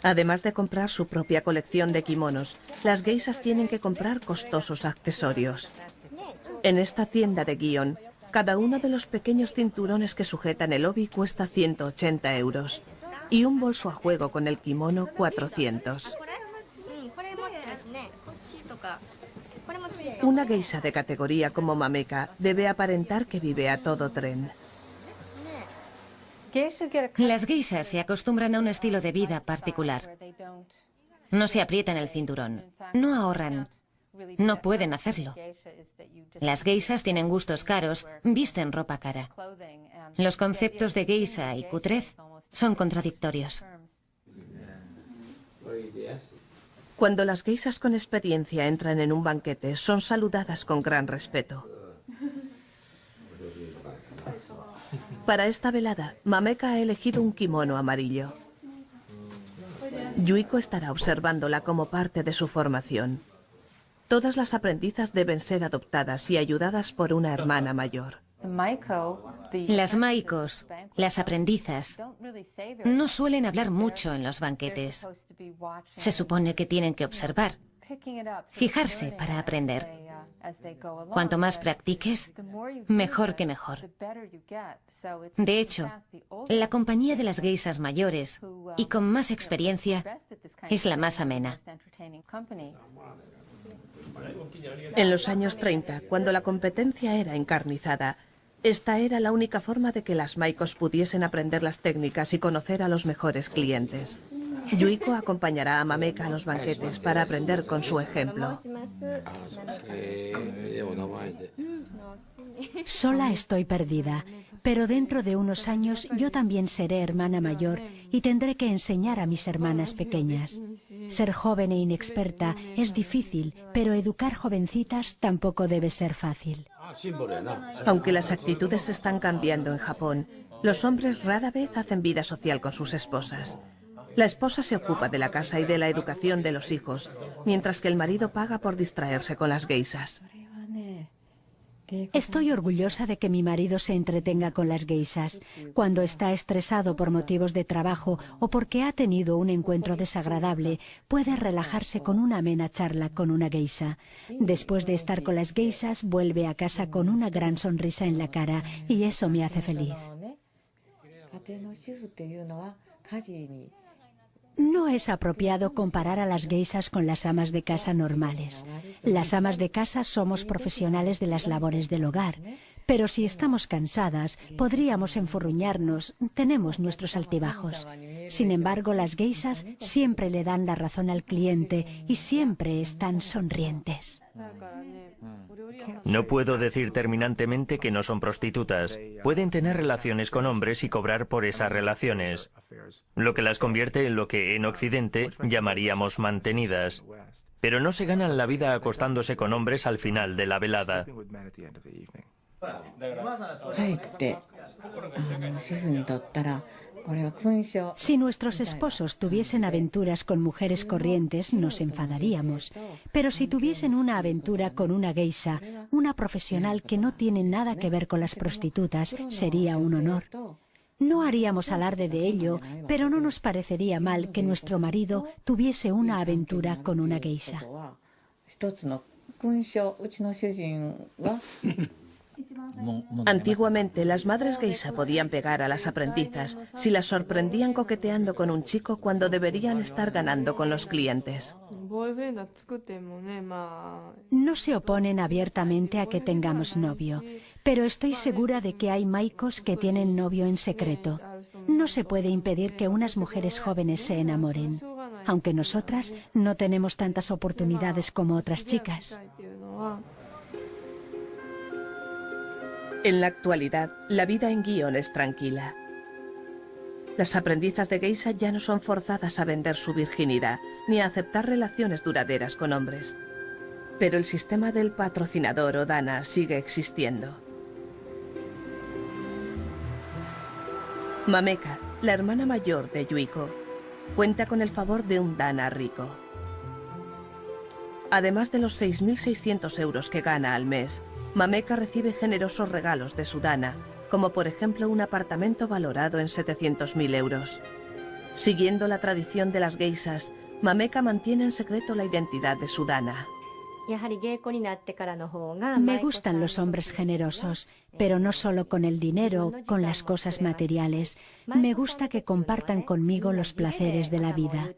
A: Además de comprar su propia colección de kimonos, las geishas tienen que comprar costosos accesorios. En esta tienda de Gion, cada uno de los pequeños cinturones que sujetan el obi cuesta 180 € y un bolso a juego con el kimono 400. Una geisha de categoría como Mameka debe aparentar que vive a todo tren.
D: Las geishas se acostumbran a un estilo de vida particular. No se aprietan el cinturón, no ahorran, no pueden hacerlo. Las geishas tienen gustos caros, visten ropa cara. Los conceptos de geisha y cutrez son contradictorios.
A: Cuando las geishas con experiencia entran en un banquete, son saludadas con gran respeto. Para esta velada, Mameka ha elegido un kimono amarillo. Yuiko estará observándola como parte de su formación. Todas las aprendizas deben ser adoptadas y ayudadas por una hermana mayor.
D: Las maikos, las aprendizas, no suelen hablar mucho en los banquetes. Se supone que tienen que observar, fijarse para aprender. Cuanto más practiques, mejor que mejor. De hecho, la compañía de las geishas mayores y con más experiencia es la más amena.
A: En los años 30, cuando la competencia era encarnizada, esta era la única forma de que las maikos pudiesen aprender las técnicas y conocer a los mejores clientes. Yuiko acompañará a Mameka a los banquetes para aprender con su ejemplo.
C: Sola estoy perdida, pero dentro de unos años yo también seré hermana mayor y tendré que enseñar a mis hermanas pequeñas. Ser joven e inexperta es difícil, pero educar jovencitas tampoco debe ser fácil.
A: Aunque las actitudes están cambiando en Japón, los hombres rara vez hacen vida social con sus esposas. La esposa se ocupa de la casa y de la educación de los hijos, mientras que el marido paga por distraerse con las geishas.
C: Estoy orgullosa de que mi marido se entretenga con las geishas. Cuando está estresado por motivos de trabajo o porque ha tenido un encuentro desagradable, puede relajarse con una amena charla con una geisha. Después de estar con las geishas, vuelve a casa con una gran sonrisa en la cara y eso me hace feliz. No es apropiado comparar a las geishas con las amas de casa normales. Las amas de casa somos profesionales de las labores del hogar, pero si estamos cansadas, podríamos enfurruñarnos, tenemos nuestros altibajos. Sin embargo, las geishas siempre le dan la razón al cliente y siempre están sonrientes.
B: No puedo decir terminantemente que no son prostitutas. Pueden tener relaciones con hombres y cobrar por esas relaciones, lo que las convierte en lo que en Occidente llamaríamos mantenidas. Pero no se ganan la vida acostándose con hombres al final de la velada.
C: Si nuestros esposos tuviesen aventuras con mujeres corrientes, nos enfadaríamos. Pero si tuviesen una aventura con una geisha, una profesional que no tiene nada que ver con las prostitutas, sería un honor. No haríamos alarde de ello, pero no nos parecería mal que nuestro marido tuviese una aventura con una geisha.
A: Antiguamente, las madres geisha podían pegar a las aprendizas si las sorprendían coqueteando con un chico cuando deberían estar ganando con los clientes.
C: No se oponen abiertamente a que tengamos novio, pero estoy segura de que hay maikos que tienen novio en secreto. No se puede impedir que unas mujeres jóvenes se enamoren, aunque nosotras no tenemos tantas oportunidades como otras chicas.
A: En la actualidad, la vida en Gion es tranquila. Las aprendizas de geisha ya no son forzadas a vender su virginidad, ni a aceptar relaciones duraderas con hombres. Pero el sistema del patrocinador o dana sigue existiendo. Mameka, la hermana mayor de Yuiko, cuenta con el favor de un dana rico. Además de los 6.600 euros que gana al mes, Mameka recibe generosos regalos de su dana, como por ejemplo un apartamento valorado en 700.000 euros. Siguiendo la tradición de las geishas, Mameka mantiene en secreto la identidad de su dana.
C: Me gustan los hombres generosos, pero no solo con el dinero, con las cosas materiales. Me gusta que compartan conmigo los placeres de la vida.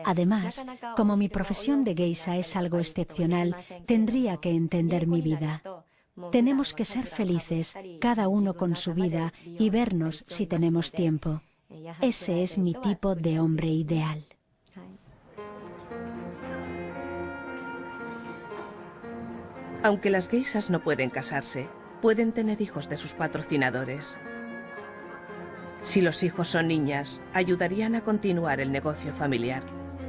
C: Además, como mi profesión de geisha es algo excepcional, tendría que entender mi vida. Tenemos que ser felices, cada uno con su vida, y vernos si tenemos tiempo. Ese es mi tipo de hombre ideal.
A: Aunque las geishas no pueden casarse, pueden tener hijos de sus patrocinadores. Si los hijos son niñas, ayudarían a continuar el negocio familiar.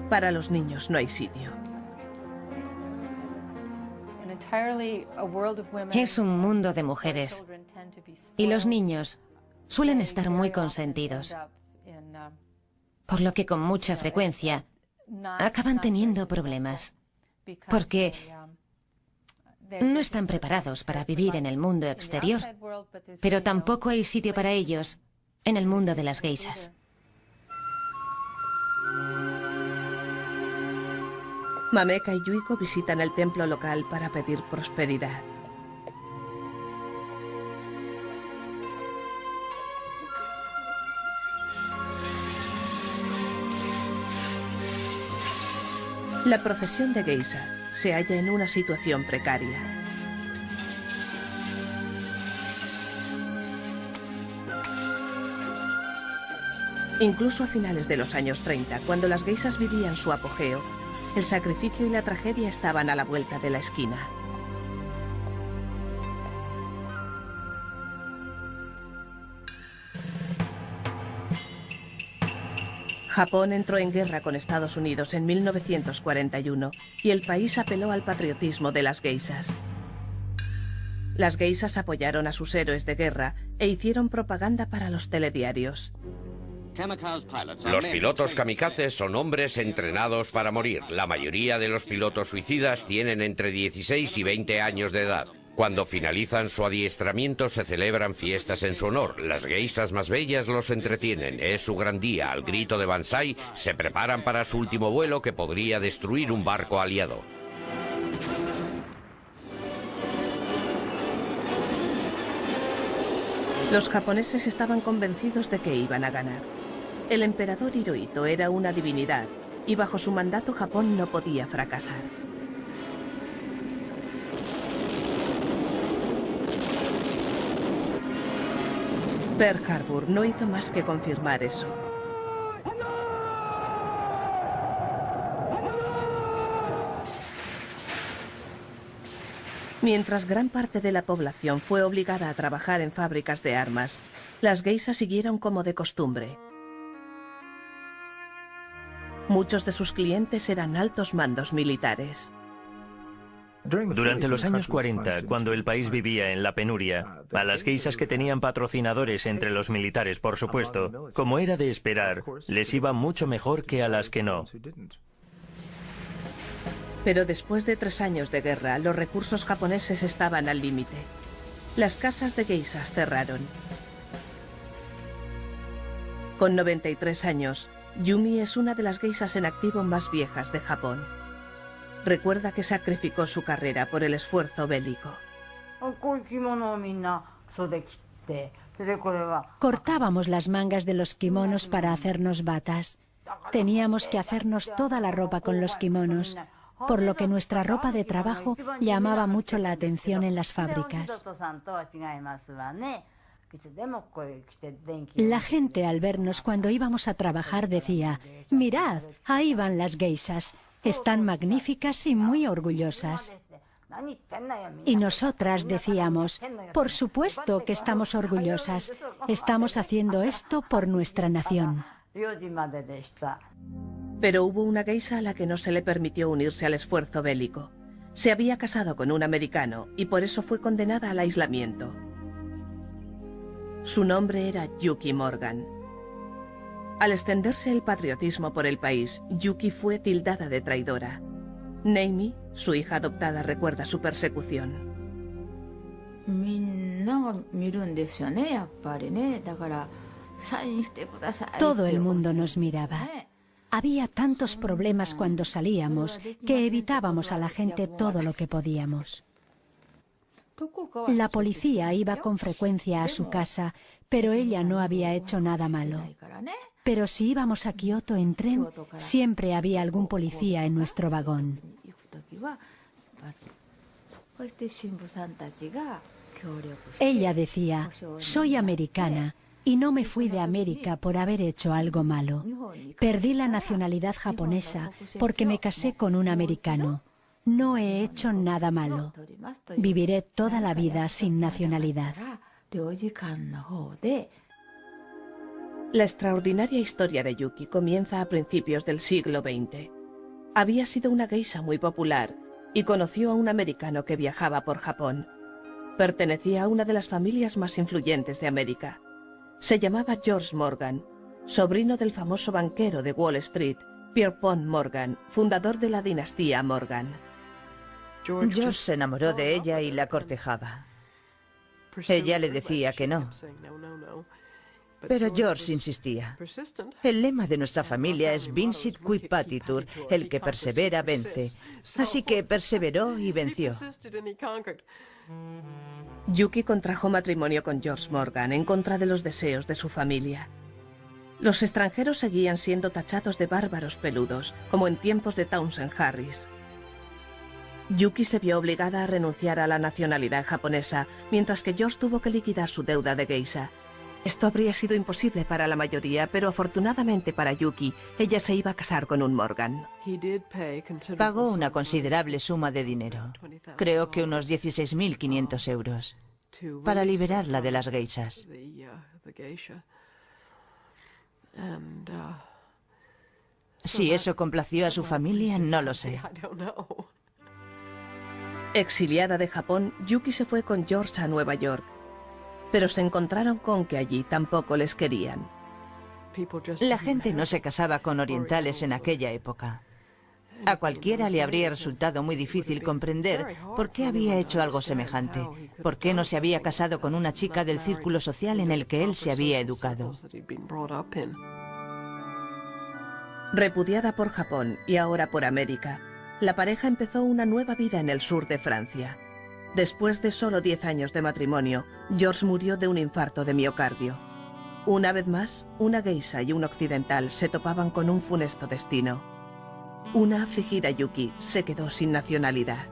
A: Para los niños no hay sitio.
D: Es un mundo de mujeres. Y los niños suelen estar muy consentidos, por lo que con mucha frecuencia acaban teniendo problemas, porque no están preparados para vivir en el mundo exterior, pero tampoco hay sitio para ellos en el mundo de las geishas.
A: Mameka y Yuiko visitan el templo local para pedir prosperidad. La profesión de geisha se halla en una situación precaria. Incluso a finales de los años 30, cuando las geishas vivían su apogeo, el sacrificio y la tragedia estaban a la vuelta de la esquina. Japón entró en guerra con Estados Unidos en 1941 y el país apeló al patriotismo de las geishas. Las geishas apoyaron a sus héroes de guerra e hicieron propaganda para los telediarios.
F: Los pilotos kamikazes son hombres entrenados para morir. La mayoría de los pilotos suicidas tienen entre 16 y 20 años de edad. Cuando finalizan su adiestramiento se celebran fiestas en su honor. Las geishas más bellas los entretienen. Es su gran día. Al grito de Banzai se preparan para su último vuelo que podría destruir un barco aliado.
A: Los japoneses estaban convencidos de que iban a ganar. El emperador Hirohito era una divinidad y bajo su mandato Japón no podía fracasar. Pearl Harbor no hizo más que confirmar eso. Mientras gran parte de la población fue obligada a trabajar en fábricas de armas, las geishas siguieron como de costumbre. Muchos de sus clientes eran altos mandos militares.
B: Durante los años 40, cuando el país vivía en la penuria, a las geishas que tenían patrocinadores entre los militares, por supuesto, como era de esperar, les iba mucho mejor que a las que no.
A: Pero después de 3 años de guerra, los recursos japoneses estaban al límite. Las casas de geishas cerraron. Con 93 años, Yumi es una de las geishas en activo más viejas de Japón. Recuerda que sacrificó su carrera por el esfuerzo bélico.
C: Cortábamos las mangas de los kimonos para hacernos batas. Teníamos que hacernos toda la ropa con los kimonos, por lo que nuestra ropa de trabajo llamaba mucho la atención en las fábricas. La gente al vernos cuando íbamos a trabajar decía: «Mirad, ahí van las geishas, están magníficas y muy orgullosas». Y nosotras decíamos: «Por supuesto que estamos orgullosas, estamos haciendo esto por nuestra nación».
A: Pero hubo una geisha a la que no se le permitió unirse al esfuerzo bélico. Se había casado con un americano y por eso fue condenada al aislamiento. Su nombre era Yuki Morgan. Al extenderse el patriotismo por el país, Yuki fue tildada de traidora. Neimi, su hija adoptada, recuerda su persecución.
C: Todo el mundo nos miraba. Había tantos problemas cuando salíamos que evitábamos a la gente todo lo que podíamos. La policía iba con frecuencia a su casa, pero ella no había hecho nada malo. Pero si íbamos a Kioto en tren, siempre había algún policía en nuestro vagón. Ella decía: «Soy americana y no me fui de América por haber hecho algo malo. Perdí la nacionalidad japonesa porque me casé con un americano. No he hecho nada malo. Viviré toda la vida sin nacionalidad».
A: La extraordinaria historia de Yuki comienza a principios del siglo XX. Había sido una geisha muy popular y conoció a un americano que viajaba por Japón. Pertenecía a una de las familias más influyentes de América. Se llamaba George Morgan, sobrino del famoso banquero de Wall Street, Pierpont Morgan, fundador de la dinastía Morgan.
J: George se enamoró de ella y la cortejaba. Ella le decía que no. Pero George insistía. El lema de nuestra familia es Vincit qui patitur, el que persevera vence. Así que perseveró y venció.
A: Yuki contrajo matrimonio con George Morgan en contra de los deseos de su familia. Los extranjeros seguían siendo tachados de bárbaros peludos, como en tiempos de Townsend Harris. Yuki se vio obligada a renunciar a la nacionalidad japonesa, mientras que George tuvo que liquidar su deuda de geisha. Esto habría sido imposible para la mayoría, pero afortunadamente para Yuki, ella se iba a casar con un Morgan.
J: Pagó una considerable suma de dinero, creo que unos 16.500 euros, para liberarla de las geishas. Si eso complació a su familia, no lo sé.
A: Exiliada de Japón, Yuki se fue con George a Nueva York, pero se encontraron con que allí tampoco les querían.
J: La gente no se casaba con orientales en aquella época. A cualquiera le habría resultado muy difícil comprender por qué había hecho algo semejante, por qué no se había casado con una chica del círculo social en el que él se había educado.
A: Repudiada por Japón y ahora por América, la pareja empezó una nueva vida en el sur de Francia. Después de solo 10 años de matrimonio, George murió de un infarto de miocardio. Una vez más, una geisha y un occidental se topaban con un funesto destino. Una afligida Yuki se quedó sin nacionalidad.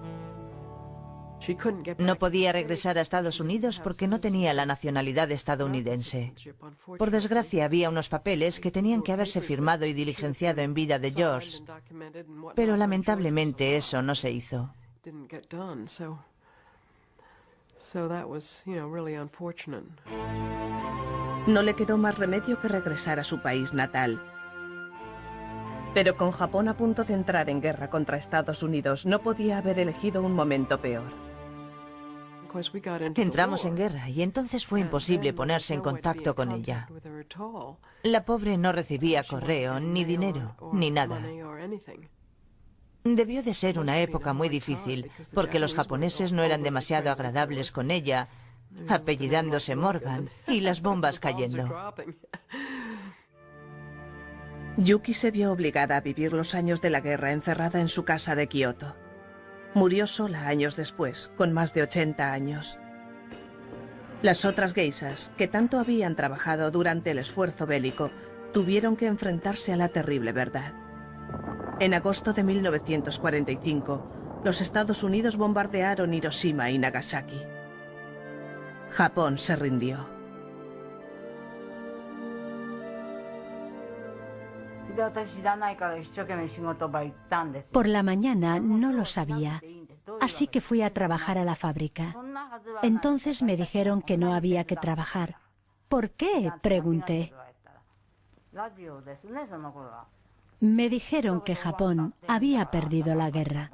J: No podía regresar a Estados Unidos porque no tenía la nacionalidad estadounidense. Por desgracia, había unos papeles que tenían que haberse firmado y diligenciado en vida de George, pero lamentablemente eso no se hizo.
A: No le quedó más remedio que regresar a su país natal. Pero con Japón a punto de entrar en guerra contra Estados Unidos, no podía haber elegido un momento peor.
J: Entramos en guerra y entonces fue imposible ponerse en contacto con ella. La pobre no recibía correo, ni dinero, ni nada. Debió de ser una época muy difícil, porque los japoneses no eran demasiado agradables con ella, apellidándose Morgan, y las bombas cayendo.
A: Yuki se vio obligada a vivir los años de la guerra encerrada en su casa de Kioto. Murió sola años después, con más de 80 años. Las otras geishas, que tanto habían trabajado durante el esfuerzo bélico, tuvieron que enfrentarse a la terrible verdad. En agosto de 1945, los Estados Unidos bombardearon Hiroshima y Nagasaki. Japón se rindió.
C: Por la mañana no lo sabía, así que fui a trabajar a la fábrica. Entonces me dijeron que no había que trabajar. ¿Por qué?, pregunté. Me dijeron que Japón había perdido la guerra.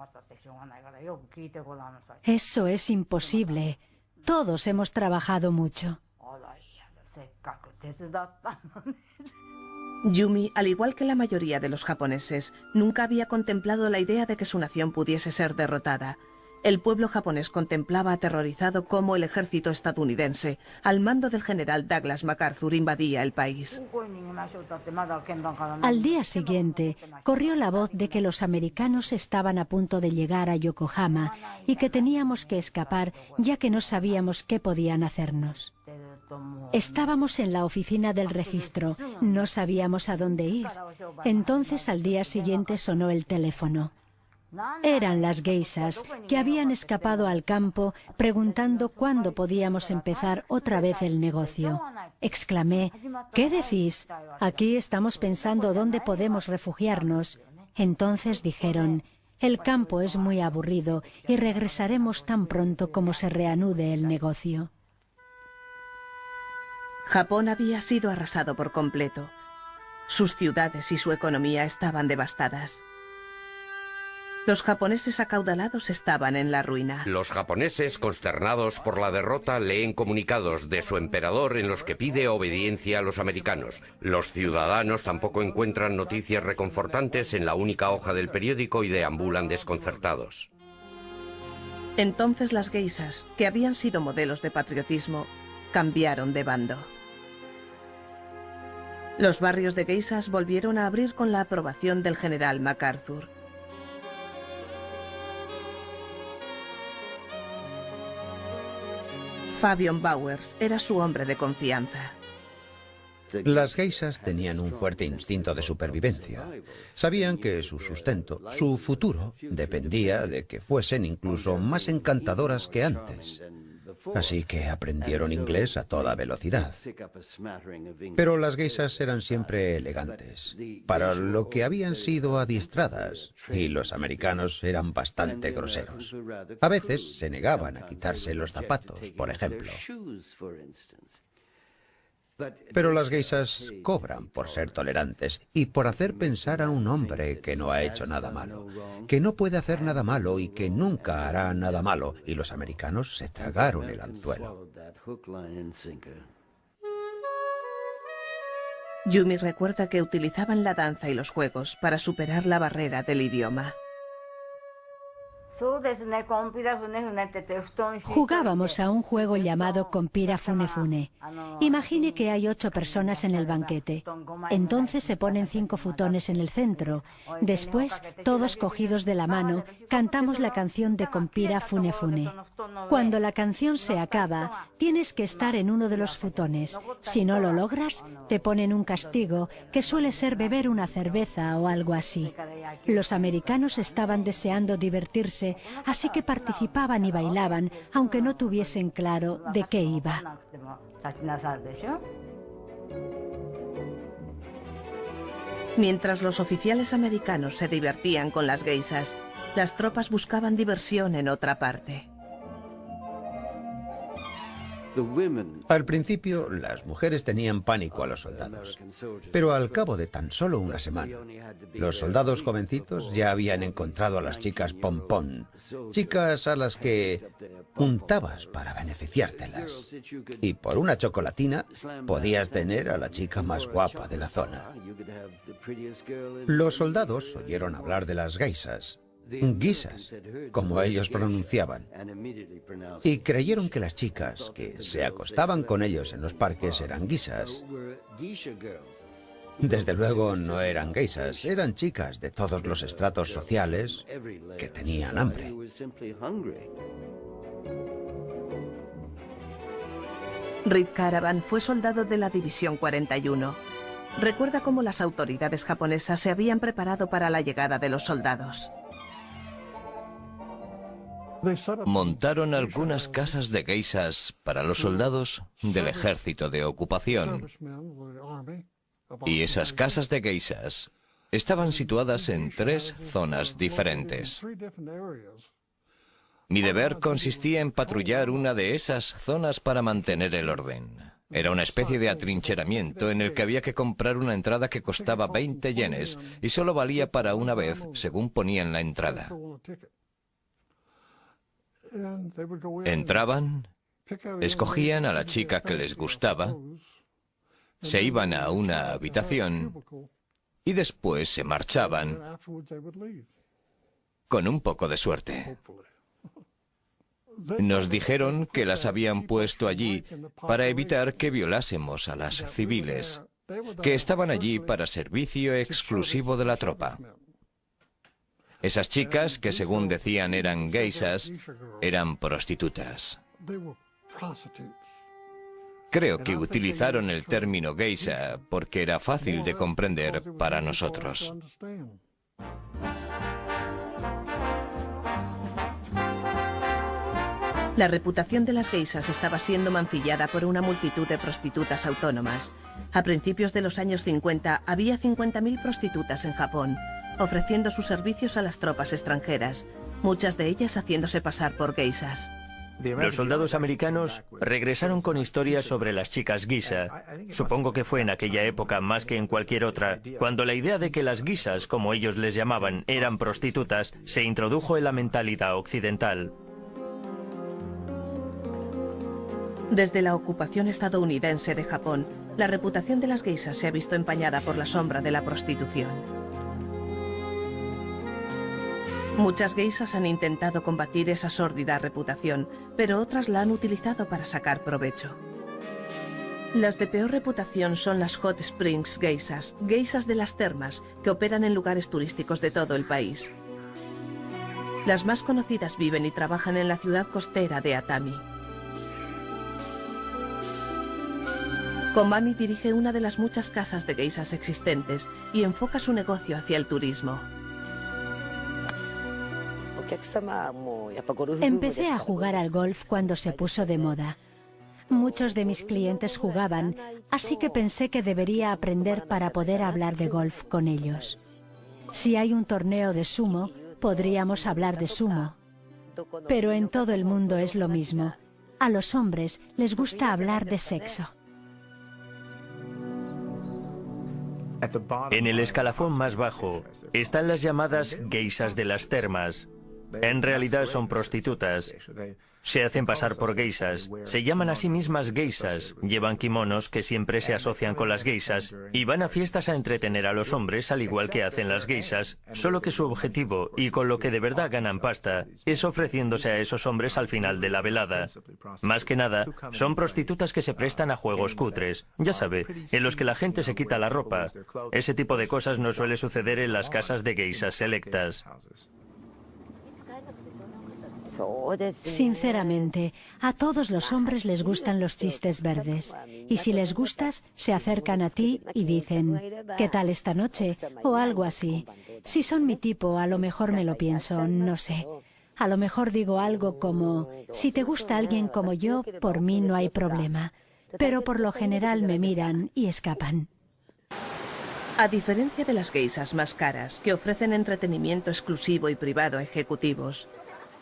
C: Eso es imposible. Todos hemos trabajado mucho.
A: Yumi, al igual que la mayoría de los japoneses, nunca había contemplado la idea de que su nación pudiese ser derrotada. El pueblo japonés contemplaba aterrorizado cómo el ejército estadounidense, al mando del general Douglas MacArthur, invadía el país.
C: Al día siguiente, corrió la voz de que los americanos estaban a punto de llegar a Yokohama y que teníamos que escapar ya que no sabíamos qué podían hacernos. Estábamos en la oficina del registro, no sabíamos a dónde ir. Entonces al día siguiente sonó el teléfono. Eran las geishas que habían escapado al campo preguntando cuándo podíamos empezar otra vez el negocio. Exclamé, ¿qué decís? Aquí estamos pensando dónde podemos refugiarnos. Entonces dijeron, el campo es muy aburrido y regresaremos tan pronto como se reanude el negocio.
A: Japón había sido arrasado por completo. Sus ciudades y su economía estaban devastadas. Los japoneses acaudalados estaban en la ruina.
F: Los japoneses, consternados por la derrota, leen comunicados de su emperador en los que pide obediencia a los americanos. Los ciudadanos tampoco encuentran noticias reconfortantes en la única hoja del periódico y deambulan desconcertados.
A: Entonces las geishas, que habían sido modelos de patriotismo, cambiaron de bando. Los barrios de geishas volvieron a abrir con la aprobación del general MacArthur. Fabian Bowers era su hombre de confianza.
K: Las geishas tenían un fuerte instinto de supervivencia. Sabían que su sustento, su futuro, dependía de que fuesen incluso más encantadoras que antes. Así que aprendieron inglés a toda velocidad. Pero las geishas eran siempre elegantes, para lo que habían sido adiestradas, y los americanos eran bastante groseros. A veces se negaban a quitarse los zapatos, por ejemplo. Pero las geishas cobran por ser tolerantes y por hacer pensar a un hombre que no ha hecho nada malo, que no puede hacer nada malo y que nunca hará nada malo, y los americanos se tragaron el anzuelo.
A: Yumi recuerda que utilizaban la danza y los juegos para superar la barrera del idioma.
C: Jugábamos a un juego llamado Compira Fune Fune. Imagine que hay 8 personas en el banquete. Entonces se ponen 5 futones en el centro. Después, todos cogidos de la mano, cantamos la canción de Compira Fune Fune. Cuando la canción se acaba, tienes que estar en uno de los futones. Si no lo logras, te ponen un castigo, que suele ser beber una cerveza o algo así. Los americanos estaban deseando divertirse, así que participaban y bailaban, aunque no tuviesen claro de qué iba.
A: Mientras los oficiales americanos se divertían con las geishas, las tropas buscaban diversión en otra parte.
K: Al principio, las mujeres tenían pánico a los soldados, pero al cabo de tan solo una semana, los soldados jovencitos ya habían encontrado a las chicas pompón, chicas a las que untabas para beneficiártelas. Y por una chocolatina podías tener a la chica más guapa de la zona. Los soldados oyeron hablar de las geishas, guisas, como ellos pronunciaban, y creyeron que las chicas que se acostaban con ellos en los parques eran guisas. Desde luego no eran geishas, eran chicas de todos los estratos sociales que tenían hambre.
A: Reed Caravan fue soldado de la División 41. Recuerda cómo las autoridades japonesas se habían preparado para la llegada de los soldados.
L: Montaron algunas casas de geishas para los soldados del ejército de ocupación. Y esas casas de geishas estaban situadas en 3 zonas diferentes. Mi deber consistía en patrullar una de esas zonas para mantener el orden. Era una especie de atrincheramiento en el que había que comprar una entrada que costaba 20 yenes y solo valía para una vez, según ponía en la entrada. Entraban, escogían a la chica que les gustaba, se iban a una habitación y después se marchaban con un poco de suerte. Nos dijeron que las habían puesto allí para evitar que violásemos a las civiles, que estaban allí para servicio exclusivo de la tropa. Esas chicas, que según decían eran geishas, eran prostitutas. Creo que utilizaron el término geisha porque era fácil de comprender para nosotros.
A: La reputación de las geishas estaba siendo mancillada por una multitud de prostitutas autónomas. A principios de los años 50 había 50.000 prostitutas en Japón, ofreciendo sus servicios a las tropas extranjeras, muchas de ellas haciéndose pasar por geishas.
B: Los soldados americanos regresaron con historias sobre las chicas geisha. Supongo que fue en aquella época más que en cualquier otra, cuando la idea de que las geishas, como ellos les llamaban, eran prostitutas, se introdujo en la mentalidad occidental.
A: Desde la ocupación estadounidense de Japón, la reputación de las geishas se ha visto empañada por la sombra de la prostitución. Muchas geishas han intentado combatir esa sórdida reputación, pero otras la han utilizado para sacar provecho. Las de peor reputación son las Hot Springs geishas, geishas de las termas, que operan en lugares turísticos de todo el país. Las más conocidas viven y trabajan en la ciudad costera de Atami. Komami dirige una de las muchas casas de geishas existentes y enfoca su negocio hacia el turismo.
C: Empecé a jugar al golf cuando se puso de moda. Muchos de mis clientes jugaban, así que pensé que debería aprender para poder hablar de golf con ellos. Si hay un torneo de sumo, podríamos hablar de sumo. Pero en todo el mundo es lo mismo. A los hombres les gusta hablar de sexo.
B: En el escalafón más bajo están las llamadas geishas de las termas. En realidad son prostitutas. Se hacen pasar por geishas. Se llaman a sí mismas geishas. Llevan kimonos que siempre se asocian con las geishas y van a fiestas a entretener a los hombres al igual que hacen las geishas, solo que su objetivo, y con lo que de verdad ganan pasta, es ofreciéndose a esos hombres al final de la velada. Más que nada, son prostitutas que se prestan a juegos cutres, ya sabe, en los que la gente se quita la ropa. Ese tipo de cosas no suele suceder en las casas de geishas selectas.
C: Sinceramente, a todos los hombres les gustan los chistes verdes. Y si les gustas, se acercan a ti y dicen, ¿qué tal esta noche? O algo así. Si son mi tipo, a lo mejor me lo pienso, no sé. A lo mejor digo algo como, si te gusta alguien como yo, por mí no hay problema. Pero por lo general me miran y escapan.
A: A diferencia de las geishas más caras, que ofrecen entretenimiento exclusivo y privado a ejecutivos,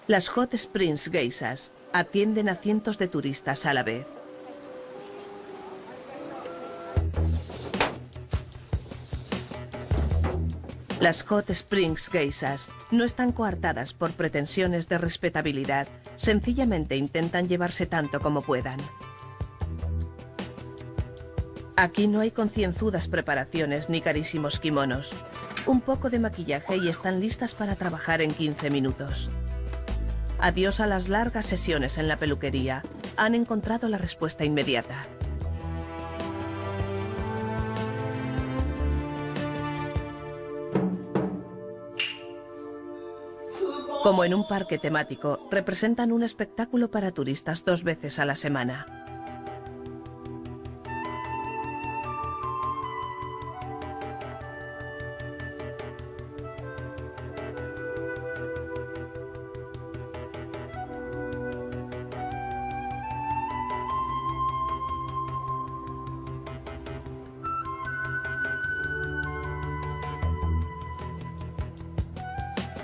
A: las Hot Springs geishas atienden a cientos de turistas a la vez. Las Hot Springs geishas no están coartadas por pretensiones de respetabilidad, sencillamente intentan llevarse tanto como puedan. Aquí no hay concienzudas preparaciones ni carísimos kimonos. Un poco de maquillaje y están listas para trabajar en 15 minutos. Adiós a las largas sesiones en la peluquería. Han encontrado la respuesta inmediata. Como en un parque temático, representan un espectáculo para turistas 2 veces a la semana.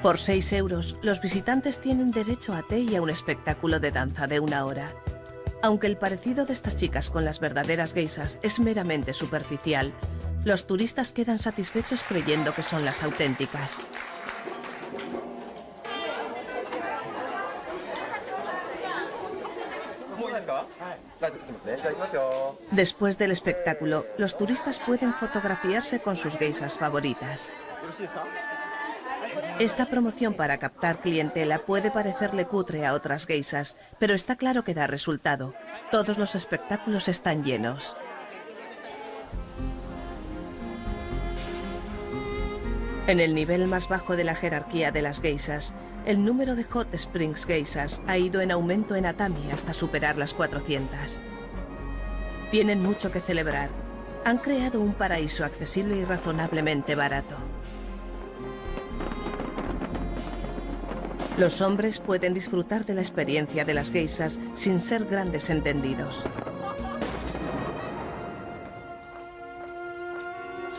A: Por 6 euros, los visitantes tienen derecho a té y a un espectáculo de danza de 1 hora. Aunque el parecido de estas chicas con las verdaderas geishas es meramente superficial, los turistas quedan satisfechos creyendo que son las auténticas. Después del espectáculo, los turistas pueden fotografiarse con sus geishas favoritas. Esta promoción para captar clientela puede parecerle cutre a otras geishas, pero está claro que da resultado. Todos los espectáculos están llenos. En el nivel más bajo de la jerarquía de las geishas, el número de Hot Springs geishas ha ido en aumento en Atami hasta superar las 400. Tienen mucho que celebrar. Han creado un paraíso accesible y razonablemente barato. Los hombres pueden disfrutar de la experiencia de las geishas sin ser grandes entendidos.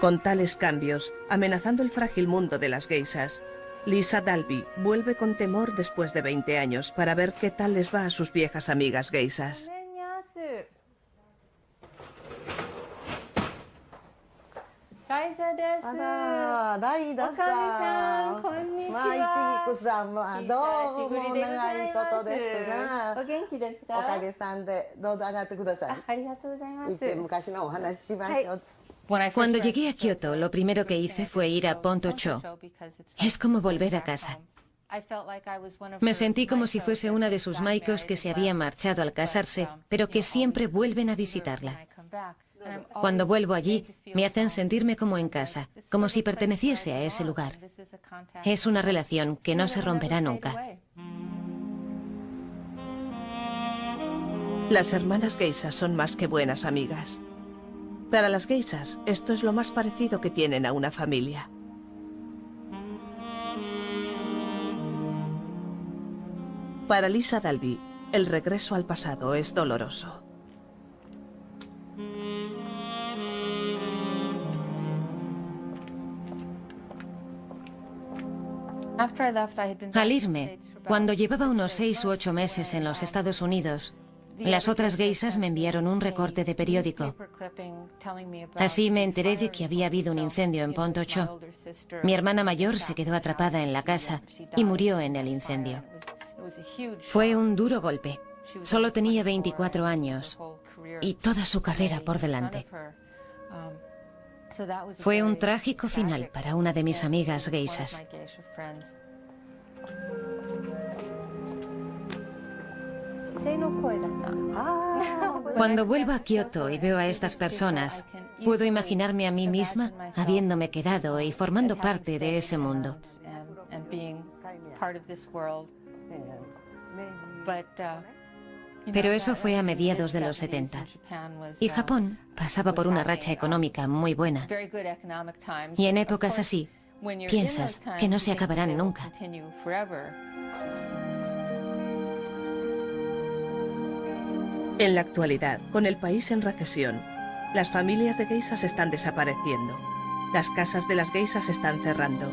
A: Con tales cambios, amenazando el frágil mundo de las geishas, Lisa Dalby vuelve con temor después de 20 años para ver qué tal les va a sus viejas amigas geisas.
D: Cuando llegué a Kioto, lo primero que hice fue ir a Ponto-cho. Es como volver a casa. Me sentí como si fuese una de sus maikos que se había marchado al casarse, pero que siempre vuelven a visitarla. Cuando vuelvo allí, me hacen sentirme como en casa, como si perteneciese a ese lugar. Es una relación que no se romperá nunca.
A: Las hermanas geisas son más que buenas amigas. Para las geisas, esto es lo más parecido que tienen a una familia. Para Lisa Dalby, el regreso al pasado es doloroso.
D: Al irme, cuando llevaba unos 6 u 8 meses en los Estados Unidos, las otras geisas me enviaron un recorte de periódico. Así me enteré de que había habido un incendio en Ponto-cho. Mi hermana mayor se quedó atrapada en la casa y murió en el incendio. Fue un duro golpe. Solo tenía 24 años y toda su carrera por delante. Fue un trágico final para una de mis amigas geisas. Cuando vuelvo a Kioto y veo a estas personas, puedo imaginarme a mí misma habiéndome quedado y formando parte de ese mundo. Pero eso fue a mediados de los 70. Y Japón pasaba por una racha económica muy buena. Y en épocas así, piensas que no se acabarán nunca.
A: En la actualidad, con el país en recesión, las familias de geisas están desapareciendo. Las casas de las geisas están cerrando.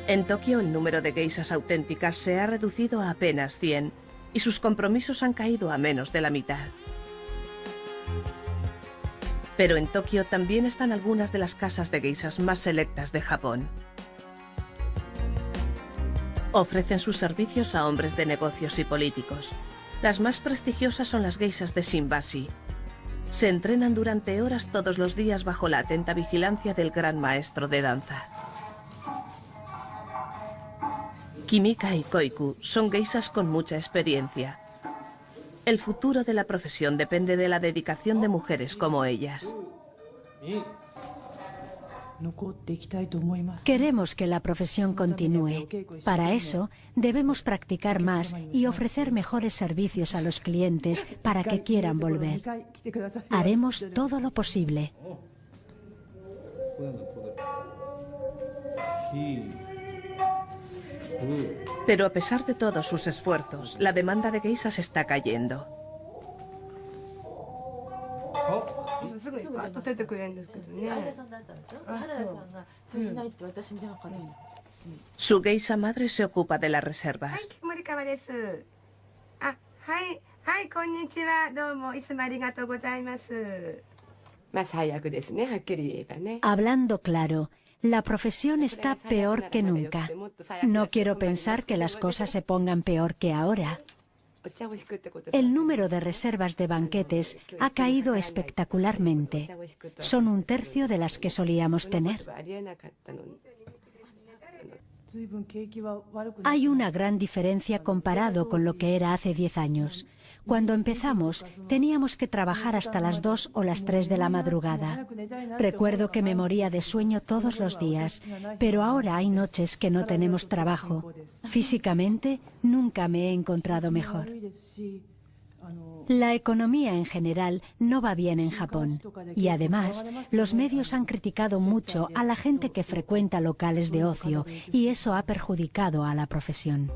A: En Tokio, el número de geisas auténticas se ha reducido a apenas 100 y sus compromisos han caído a menos de la mitad. Pero en Tokio también están algunas de las casas de geisas más selectas de Japón. Ofrecen sus servicios a hombres de negocios y políticos. Las más prestigiosas son las geisas de Shimbashi. Se entrenan durante horas todos los días bajo la atenta vigilancia del gran maestro de danza. Kimika y Koiku son geisas con mucha experiencia. El futuro de la profesión depende de la dedicación de mujeres como ellas.
C: Queremos que la profesión continúe. Para eso, debemos practicar más y ofrecer mejores servicios a los clientes para que quieran volver. Haremos todo lo posible.
A: Pero a pesar de todos sus esfuerzos, la demanda de geisas está cayendo. Su geisha madre se ocupa de las reservas.
C: Hablando claro, la profesión está peor que nunca. No quiero pensar que las cosas se pongan peor que ahora. El número de reservas de banquetes ha caído espectacularmente. Son 1/3 de las que solíamos tener. Hay una gran diferencia comparado con lo que era hace 10 años. Cuando empezamos, teníamos que trabajar hasta las 2 o las 3 de la madrugada. Recuerdo que me moría de sueño todos los días, pero ahora hay noches que no tenemos trabajo. Físicamente, nunca me he encontrado mejor. La economía en general no va bien en Japón y además los medios han criticado mucho a la gente que frecuenta locales de ocio y eso ha perjudicado a la profesión.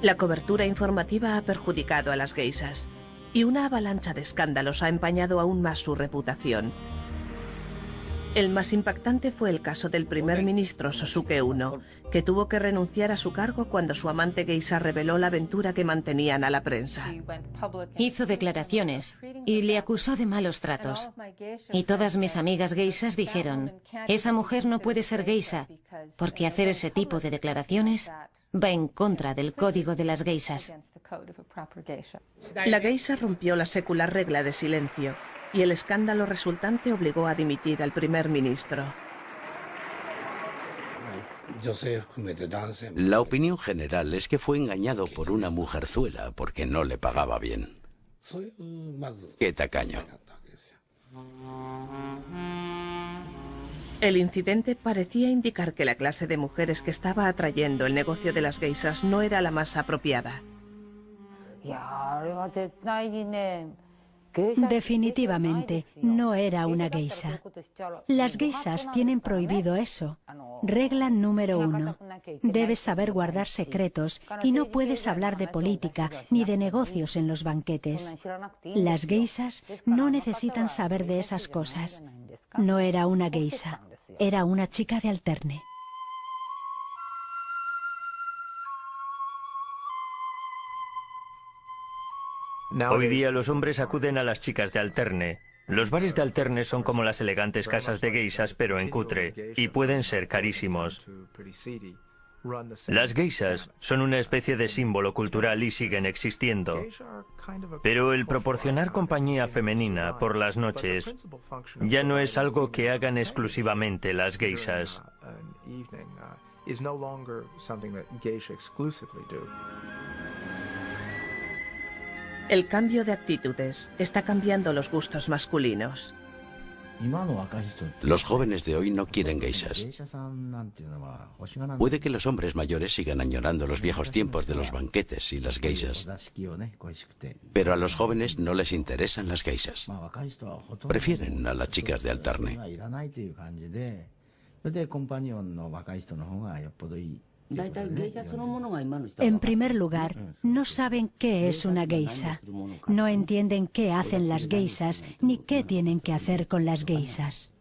A: La cobertura informativa ha perjudicado a las geisas y una avalancha de escándalos ha empañado aún más su reputación. El más impactante fue el caso del primer ministro Sosuke I, que tuvo que renunciar a su cargo cuando su amante geisha reveló la aventura que mantenían a la prensa.
D: Hizo declaraciones y le acusó de malos tratos. Y todas mis amigas geishas dijeron, esa mujer no puede ser geisha, porque hacer ese tipo de declaraciones va en contra del código de las geishas.
A: La geisha rompió la secular regla de silencio, y el escándalo resultante obligó a dimitir al primer ministro.
H: La opinión general es que fue engañado por una mujerzuela porque no le pagaba bien. ¡Qué tacaño!
A: El incidente parecía indicar que la clase de mujeres que estaba atrayendo el negocio de las geishas no era la más apropiada.
C: Definitivamente, no era una geisha. Las geishas tienen prohibido eso. Regla número 1. Debes saber guardar secretos y no puedes hablar de política ni de negocios en los banquetes. Las geishas no necesitan saber de esas cosas. No era una geisha, era una chica de alterne.
B: Hoy día los hombres acuden a las chicas de alterne. Los bares de alterne son como las elegantes casas de geishas, pero en cutre, y pueden ser carísimos. Las geishas son una especie de símbolo cultural y siguen existiendo. Pero el proporcionar compañía femenina por las noches ya no es algo que hagan exclusivamente las geishas.
A: El cambio de actitudes está cambiando los gustos masculinos.
H: Los jóvenes de hoy no quieren geishas. Puede que los hombres mayores sigan añorando los viejos tiempos de los banquetes y las geishas. Pero a los jóvenes no les interesan las geishas. Prefieren a las chicas de alterne.
C: En primer lugar, no saben qué es una geisha. No entienden qué hacen las geishas ni qué tienen que hacer con las geishas.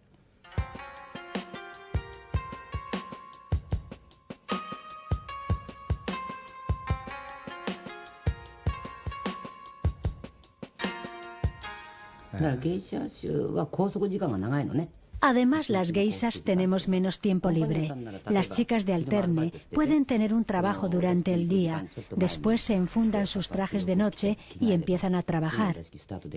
C: Además, las geishas tenemos menos tiempo libre. Las chicas de alterne pueden tener un trabajo durante el día, después se enfundan sus trajes de noche y empiezan a trabajar.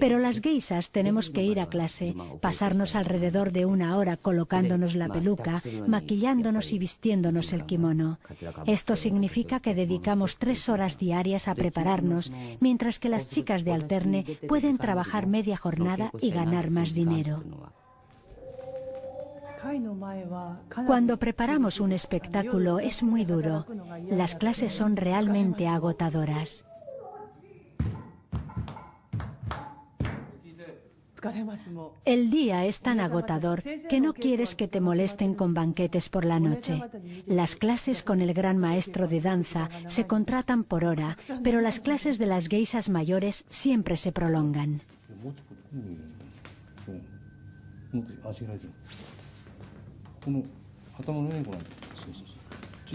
C: Pero las geishas tenemos que ir a clase, pasarnos alrededor de 1 hora colocándonos la peluca, maquillándonos y vistiéndonos el kimono. Esto significa que dedicamos 3 horas diarias a prepararnos, mientras que las chicas de alterne pueden trabajar media jornada y ganar más dinero. Cuando preparamos un espectáculo es muy duro. Las clases son realmente agotadoras. El día es tan agotador que no quieres que te molesten con banquetes por la noche. Las clases con el gran maestro de danza se contratan por hora, pero las clases de las geishas mayores siempre se prolongan.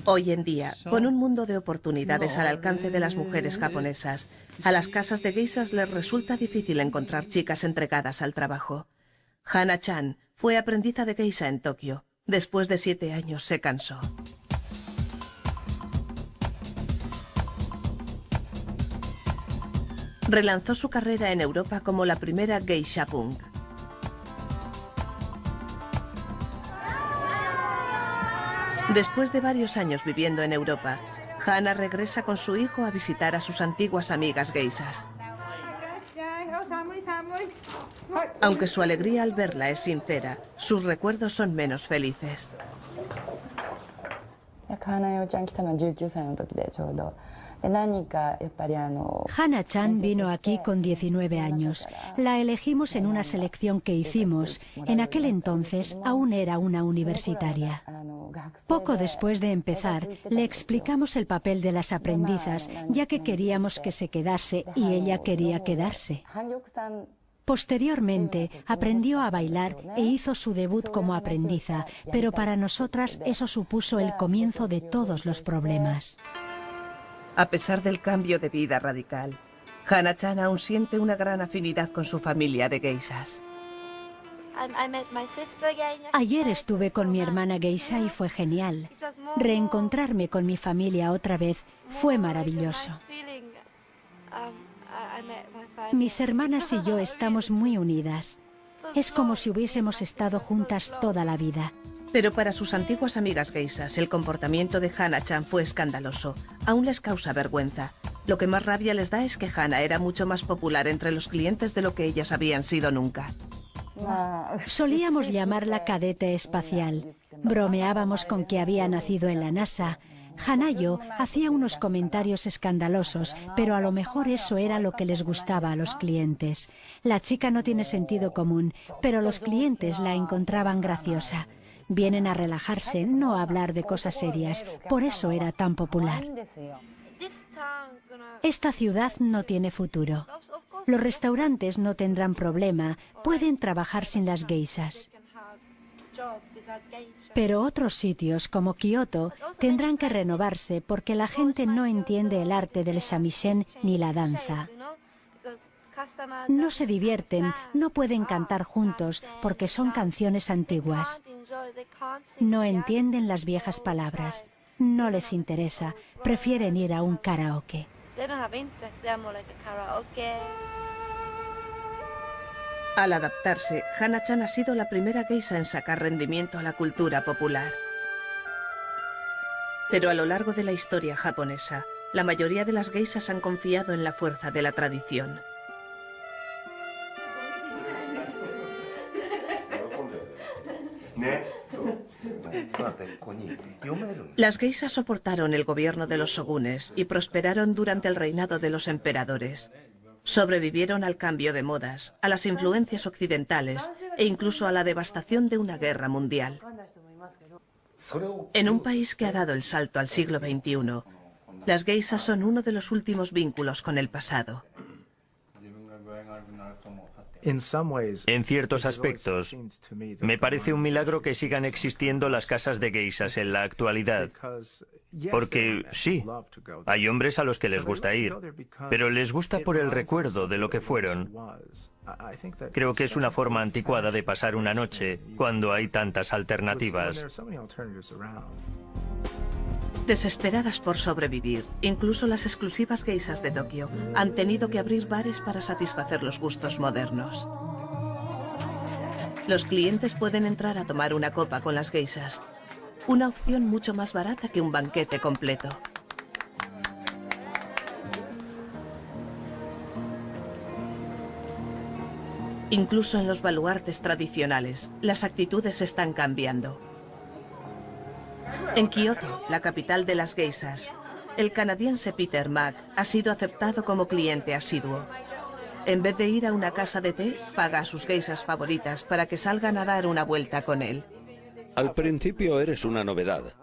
A: Hoy en día, con un mundo de oportunidades al alcance de las mujeres japonesas, a las casas de geishas les resulta difícil encontrar chicas entregadas al trabajo. Hana-chan fue aprendiza de geisha en Tokio. Después de 7 años se cansó. Relanzó su carrera en Europa como la primera geisha punk. Después de varios años viviendo en Europa, Hana regresa con su hijo a visitar a sus antiguas amigas geishas. Aunque su alegría al verla es sincera, sus recuerdos son menos felices.
C: Hana-chan vino aquí con 19 años. La elegimos en una selección que hicimos. En aquel entonces aún era una universitaria. Poco después de empezar, le explicamos el papel de las aprendizas, ya que queríamos que se quedase y ella quería quedarse. Posteriormente, aprendió a bailar e hizo su debut como aprendiza, pero para nosotras eso supuso el comienzo de todos los problemas.
A: A pesar del cambio de vida radical, Hana-chan aún siente una gran afinidad con su familia de geishas.
C: Ayer estuve con mi hermana geisha y fue genial. Reencontrarme con mi familia otra vez fue maravilloso. Mis hermanas y yo estamos muy unidas. Es como si hubiésemos estado juntas toda la vida.
A: Pero para sus antiguas amigas geishas, el comportamiento de Hana-chan fue escandaloso. Aún les causa vergüenza. Lo que más rabia les da es que Hana era mucho más popular entre los clientes de lo que ellas habían sido nunca.
C: Solíamos llamarla cadete espacial. Bromeábamos con que había nacido en la NASA. Hanayo hacía unos comentarios escandalosos, pero a lo mejor eso era lo que les gustaba a los clientes. La chica no tiene sentido común, pero los clientes la encontraban graciosa. Vienen a relajarse, no a hablar de cosas serias. Por eso era tan popular. Esta ciudad no tiene futuro. Los restaurantes no tendrán problema, pueden trabajar sin las geishas. Pero otros sitios, como Kioto, tendrán que renovarse porque la gente no entiende el arte del shamisen ni la danza. No se divierten, no pueden cantar juntos porque son canciones antiguas. No entienden las viejas palabras. No les interesa, prefieren ir a un karaoke.
A: Al adaptarse, Hana-chan ha sido la primera geisha en sacar rendimiento a la cultura popular. Pero a lo largo de la historia japonesa, la mayoría de las geishas han confiado en la fuerza de la tradición. Las geishas soportaron el gobierno de los shogunes y prosperaron durante el reinado de los emperadores. Sobrevivieron al cambio de modas, a las influencias occidentales e incluso a la devastación de una guerra mundial. En un país que ha dado el salto al siglo XXI, las geishas son uno de los últimos vínculos con el pasado.
B: En ciertos aspectos, me parece un milagro que sigan existiendo las casas de geishas en la actualidad. Porque sí, hay hombres a los que les gusta ir, pero les gusta por el recuerdo de lo que fueron. Creo que es una forma anticuada de pasar una noche cuando hay tantas alternativas.
A: Desesperadas por sobrevivir, incluso las exclusivas geishas de Tokio han tenido que abrir bares para satisfacer los gustos modernos. Los clientes pueden entrar a tomar una copa con las geishas, una opción mucho más barata que un banquete completo. Incluso en los baluartes tradicionales, las actitudes están cambiando. En Kioto, la capital de las geishas, el canadiense Peter Mack ha sido aceptado como cliente asiduo. En vez de ir a una casa de té, paga a sus geishas favoritas para que salgan a dar una vuelta con él.
I: Al principio eres una novedad.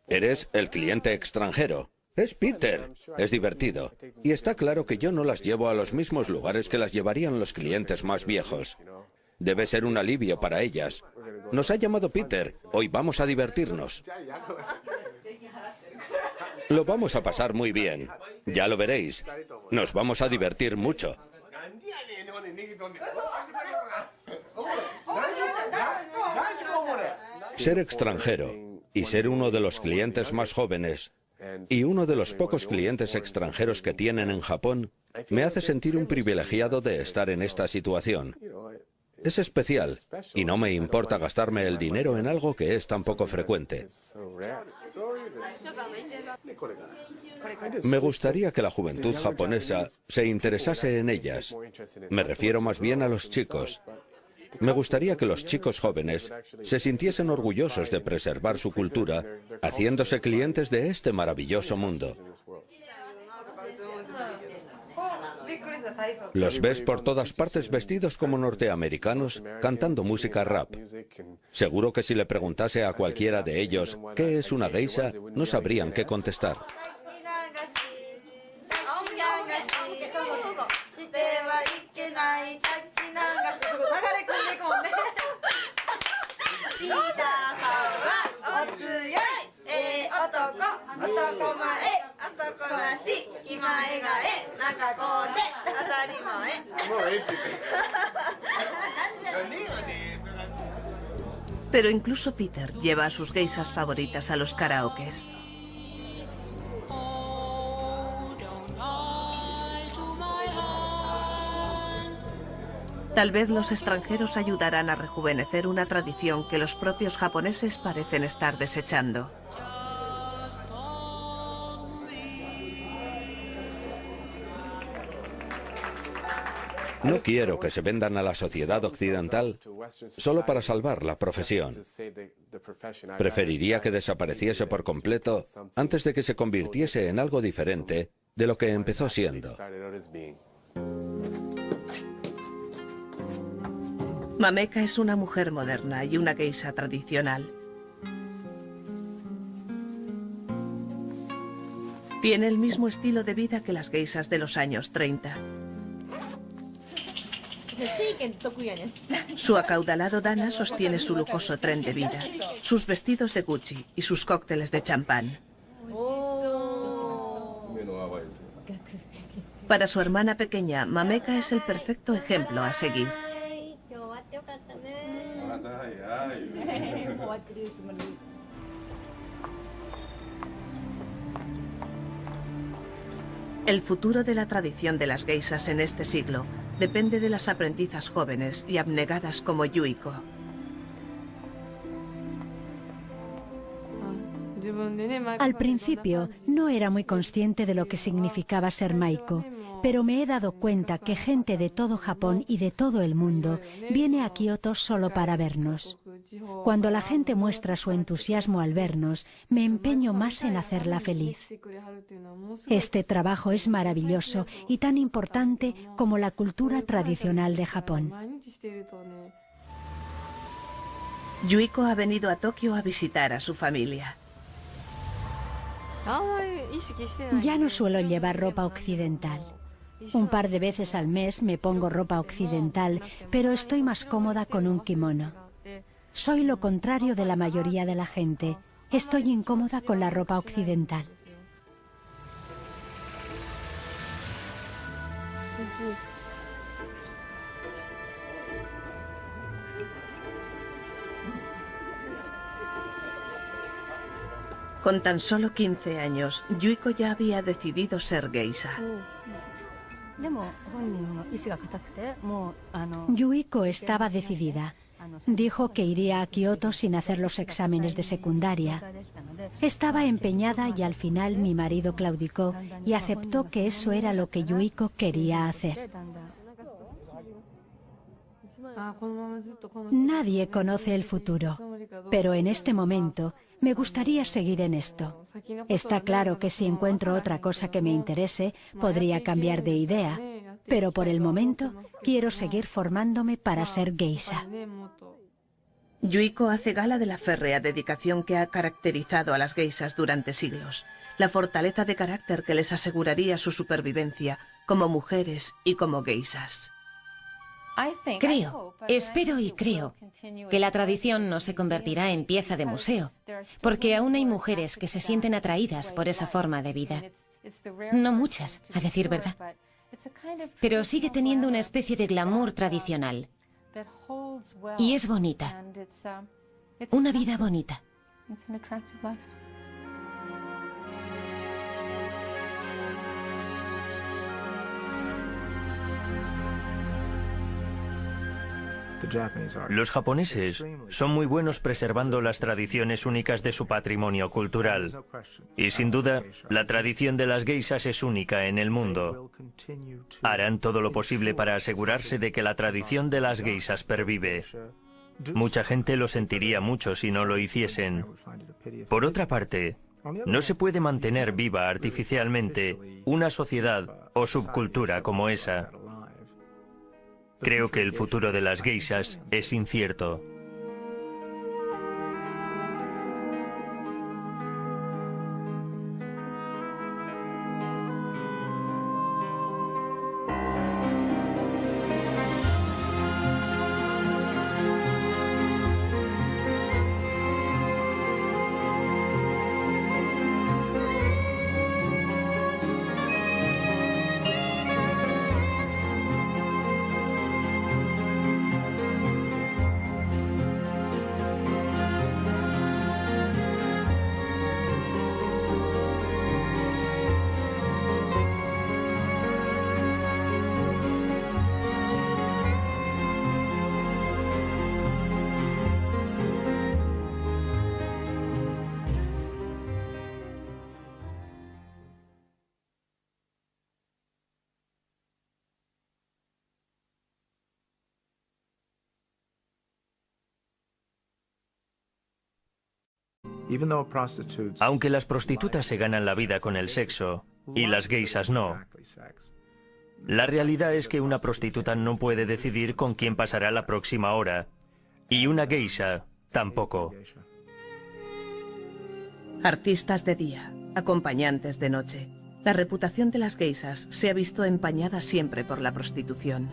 I: Eres el cliente extranjero. Es Peter. Es divertido. Y está claro que yo no las llevo a los mismos lugares que las llevarían los clientes más viejos. Debe ser un alivio para ellas. Nos ha llamado Peter. Hoy vamos a divertirnos. Lo vamos a pasar muy bien. Ya lo veréis. Nos vamos a divertir mucho. Ser extranjero y ser uno de los clientes más jóvenes y uno de los pocos clientes extranjeros que tienen en Japón me hace sentir un privilegiado de estar en esta situación. Es especial y no me importa gastarme el dinero en algo que es tan poco frecuente. Me gustaría que la juventud japonesa se interesase en ellas. Me refiero más bien a los chicos. Me gustaría que los chicos jóvenes se sintiesen orgullosos de preservar su cultura, haciéndose clientes de este maravilloso mundo. Los ves por todas partes vestidos como norteamericanos, cantando música rap. Seguro que si le preguntase a cualquiera de ellos qué es una geisha, no sabrían qué contestar.
A: Pero incluso Peter lleva a sus geishas favoritas a los karaokes. Tal vez los extranjeros ayudarán a rejuvenecer una tradición que los propios japoneses parecen estar desechando.
I: No quiero que se vendan a la sociedad occidental solo para salvar la profesión. Preferiría que desapareciese por completo antes de que se convirtiese en algo diferente de lo que empezó siendo.
A: Mameka es una mujer moderna y una geisha tradicional. Tiene el mismo estilo de vida que las geishas de los años 30. Su acaudalado dana sostiene su lujoso tren de vida, sus vestidos de Gucci y sus cócteles de champán. Para su hermana pequeña, Mameka es el perfecto ejemplo a seguir. El futuro de la tradición de las geishas en este siglo depende de las aprendizas jóvenes y abnegadas como Yuiko.
C: Al principio no era muy consciente de lo que significaba ser Maiko, pero me he dado cuenta que gente de todo Japón y de todo el mundo viene a Kioto solo para vernos. Cuando la gente muestra su entusiasmo al vernos, me empeño más en hacerla feliz. Este trabajo es maravilloso y tan importante como la cultura tradicional de Japón.
A: Yuiko ha venido a Tokio a visitar a su familia.
C: Ya no suelo llevar ropa occidental. Un par de veces al mes me pongo ropa occidental, pero estoy más cómoda con un kimono. Soy lo contrario de la mayoría de la gente. Estoy incómoda con la ropa occidental.
A: Con tan solo 15 años, Yuiko ya había decidido ser geisha.
C: Yuiko estaba decidida. Dijo que iría a Kioto sin hacer los exámenes de secundaria. Estaba empeñada y al final mi marido claudicó y aceptó que eso era lo que Yuiko quería hacer. Nadie conoce el futuro, pero en este momento me gustaría seguir en esto. Está claro que si encuentro otra cosa que me interese, podría cambiar de idea, pero por el momento quiero seguir formándome para ser geisha.
A: Yuiko hace gala de la férrea dedicación que ha caracterizado a las geishas durante siglos, la fortaleza de carácter que les aseguraría su supervivencia como mujeres y como geishas.
D: Creo, espero y creo que la tradición no se convertirá en pieza de museo, porque aún hay mujeres que se sienten atraídas por esa forma de vida. No muchas, a decir verdad, pero sigue teniendo una especie de glamour tradicional. Y es bonita, una vida bonita.
B: Los japoneses son muy buenos preservando las tradiciones únicas de su patrimonio cultural. Y sin duda, la tradición de las geishas es única en el mundo. Harán todo lo posible para asegurarse de que la tradición de las geishas pervive. Mucha gente lo sentiría mucho si no lo hiciesen. Por otra parte, no se puede mantener viva artificialmente una sociedad o subcultura como esa. Creo que el futuro de las geishas es incierto. Aunque las prostitutas se ganan la vida con el sexo y las geishas no, la realidad es que una prostituta no puede decidir con quién pasará la próxima hora, y una geisha tampoco.
A: Artistas de día, acompañantes de noche. La reputación de las geishas se ha visto empañada siempre por la prostitución.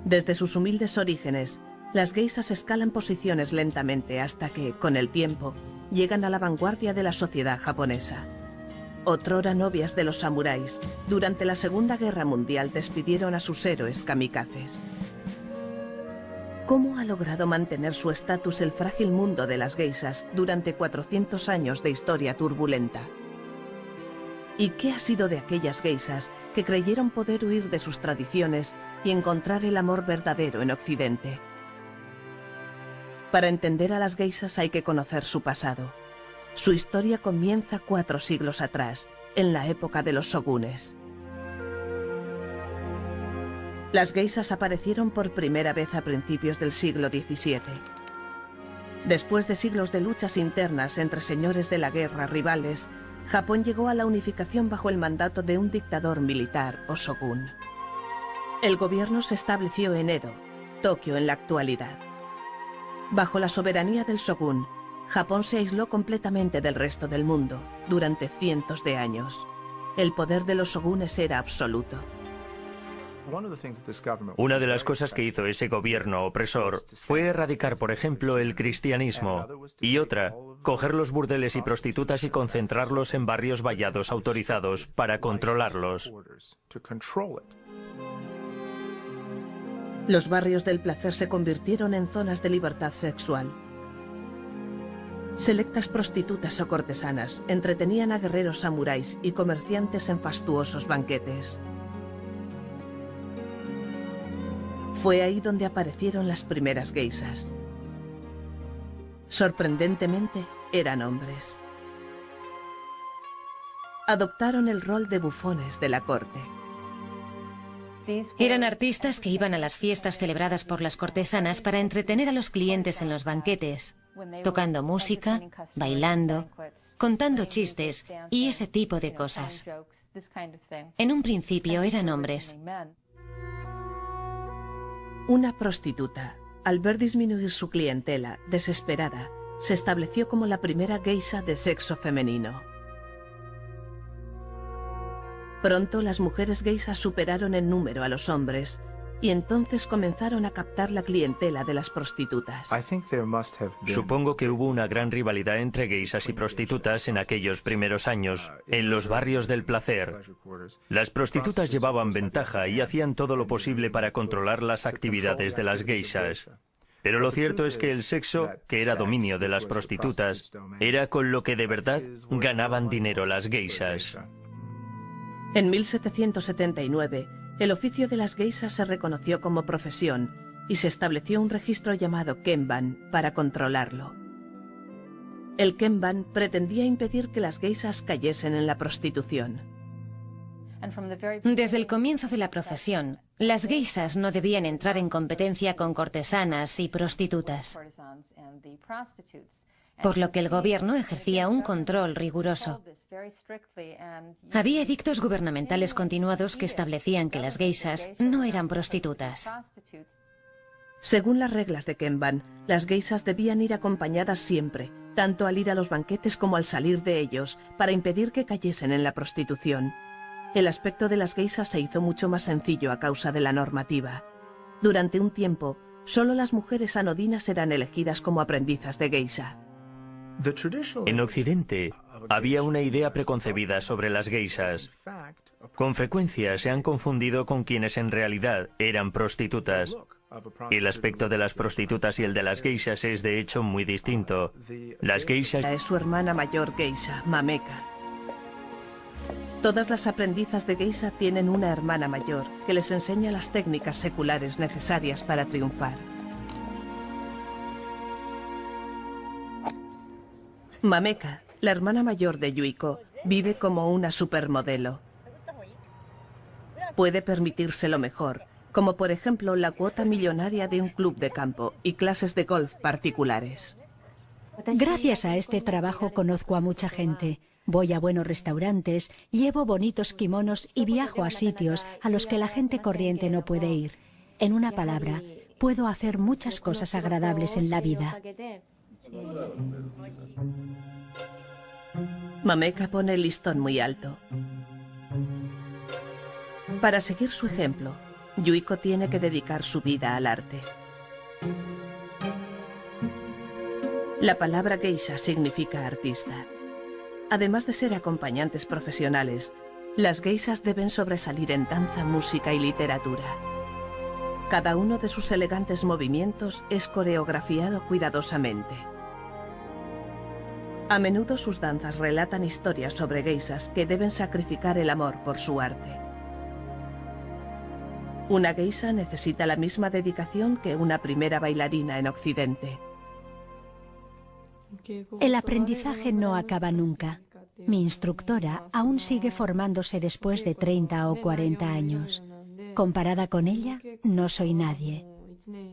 A: Desde sus humildes orígenes, las geishas escalan posiciones lentamente hasta que, con el tiempo, llegan a la vanguardia de la sociedad japonesa. Otrora novias de los samuráis, durante la Segunda Guerra Mundial despidieron a sus héroes kamikazes. ¿Cómo ha logrado mantener su estatus el frágil mundo de las geishas durante 400 años de historia turbulenta? ¿Y qué ha sido de aquellas geishas que creyeron poder huir de sus tradiciones y encontrar el amor verdadero en Occidente? Para entender a las geishas hay que conocer su pasado. Su historia comienza 4 siglos atrás, en la época de los shogunes. Las geishas aparecieron por primera vez a principios del siglo XVII. Después de siglos de luchas internas entre señores de la guerra rivales, Japón llegó a la unificación bajo el mandato de un dictador militar o shogun. El gobierno se estableció en Edo, Tokio en la actualidad. Bajo la soberanía del shogun, Japón se aisló completamente del resto del mundo durante cientos de años. El poder de los shogunes era absoluto.
B: Una de las cosas que hizo ese gobierno opresor fue erradicar, por ejemplo, el cristianismo, y otra, coger los burdeles y prostitutas y concentrarlos en barrios vallados autorizados para controlarlos.
A: Los barrios del placer se convirtieron en zonas de libertad sexual. Selectas prostitutas o cortesanas entretenían a guerreros samuráis y comerciantes en fastuosos banquetes. Fue ahí donde aparecieron las primeras geishas. Sorprendentemente, eran hombres. Adoptaron el rol de bufones de la corte.
D: Eran artistas que iban a las fiestas celebradas por las cortesanas para entretener a los clientes en los banquetes, tocando música, bailando, contando chistes y ese tipo de cosas. En un principio eran hombres.
A: Una prostituta, al ver disminuir su clientela, desesperada, se estableció como la primera geisha de sexo femenino. Pronto las mujeres geishas superaron en número a los hombres y entonces comenzaron a captar la clientela de las prostitutas.
B: Supongo que hubo una gran rivalidad entre geishas y prostitutas en aquellos primeros años, en los barrios del placer. Las prostitutas llevaban ventaja y hacían todo lo posible para controlar las actividades de las geishas. Pero lo cierto es que el sexo, que era dominio de las prostitutas, era con lo que de verdad ganaban dinero las geishas.
A: En 1779, el oficio de las geishas se reconoció como profesión y se estableció un registro llamado Kenban para controlarlo. El Kenban pretendía impedir que las geishas cayesen en la prostitución.
D: Desde el comienzo de la profesión, las geishas no debían entrar en competencia con cortesanas y prostitutas, por lo que el gobierno ejercía un control riguroso. Había edictos gubernamentales continuados que establecían que las geishas no eran prostitutas.
A: Según las reglas de Kenban, las geishas debían ir acompañadas siempre, tanto al ir a los banquetes como al salir de ellos, para impedir que cayesen en la prostitución. El aspecto de las geishas se hizo mucho más sencillo a causa de la normativa. Durante un tiempo, solo las mujeres anodinas eran elegidas como aprendizas de geisha.
B: En Occidente, había una idea preconcebida sobre las geishas. Con frecuencia se han confundido con quienes en realidad eran prostitutas. El aspecto de las prostitutas y el de las geishas es de hecho muy distinto. Las geishas
A: es su hermana mayor geisha, Mameka. Todas las aprendizas de geisha tienen una hermana mayor que les enseña las técnicas seculares necesarias para triunfar. Mameka, la hermana mayor de Yuiko, vive como una supermodelo. Puede permitirse lo mejor, como por ejemplo la cuota millonaria de un club de campo y clases de golf particulares.
C: Gracias a este trabajo conozco a mucha gente. Voy a buenos restaurantes, llevo bonitos kimonos y viajo a sitios a los que la gente corriente no puede ir. En una palabra, puedo hacer muchas cosas agradables en la vida.
A: Mameka pone el listón muy alto. Para seguir su ejemplo, Yuiko tiene que dedicar su vida al arte. La palabra geisha significa artista. Además de ser acompañantes profesionales, las geishas deben sobresalir en danza, música y literatura. Cada uno de sus elegantes movimientos es coreografiado cuidadosamente. A menudo sus danzas relatan historias sobre geishas que deben sacrificar el amor por su arte. Una geisha necesita la misma dedicación que una primera bailarina en Occidente.
C: El aprendizaje no acaba nunca. Mi instructora aún sigue formándose después de 30 o 40 años. Comparada con ella, no soy nadie.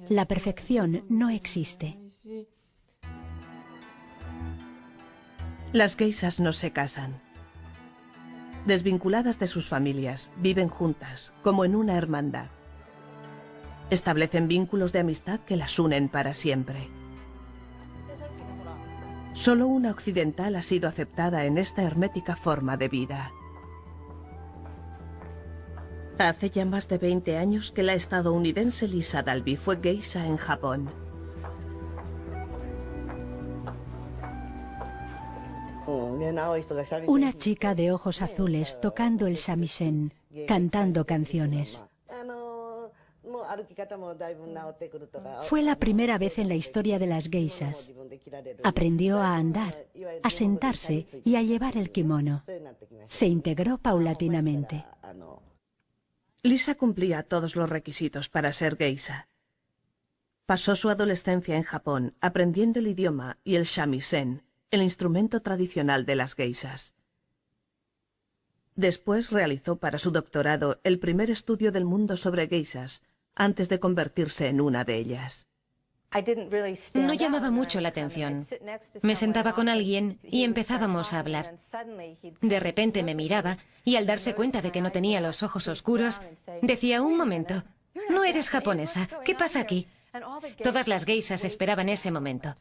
C: La perfección no existe.
A: Las geishas no se casan. Desvinculadas de sus familias, viven juntas, como en una hermandad. Establecen vínculos de amistad que las unen para siempre. Solo una occidental ha sido aceptada en esta hermética forma de vida. Hace ya más de 20 años que la estadounidense Lisa Dalby fue geisha en Japón.
C: Una chica de ojos azules tocando el shamisen, cantando canciones. Fue la primera vez en la historia de las geishas. Aprendió a andar, a sentarse y a llevar el kimono. Se integró paulatinamente.
A: Lisa cumplía todos los requisitos para ser geisha. Pasó su adolescencia en Japón aprendiendo el idioma y el shamisen, el instrumento tradicional de las geishas. Después realizó para su doctorado el primer estudio del mundo sobre geishas, antes de convertirse en una de ellas.
D: No llamaba mucho la atención. Me sentaba con alguien y empezábamos a hablar. De repente me miraba y al darse cuenta de que no tenía los ojos oscuros, decía: un momento, no eres japonesa, ¿qué pasa aquí? Todas las geishas esperaban ese momento.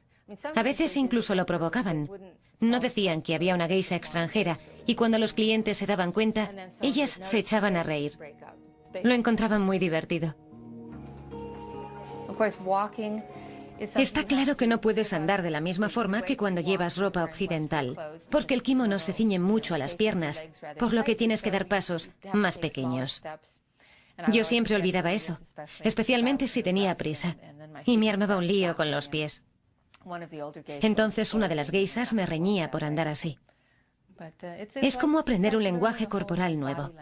D: A veces incluso lo provocaban. No decían que había una geisha extranjera y cuando los clientes se daban cuenta, ellas se echaban a reír. Lo encontraban muy divertido. Está claro que no puedes andar de la misma forma que cuando llevas ropa occidental, porque el kimono se ciñe mucho a las piernas, por lo que tienes que dar pasos más pequeños. Yo siempre olvidaba eso, especialmente si tenía prisa, y me armaba un lío con los pies. Entonces una de las geishas me reñía por andar así. Es como aprender un lenguaje corporal nuevo.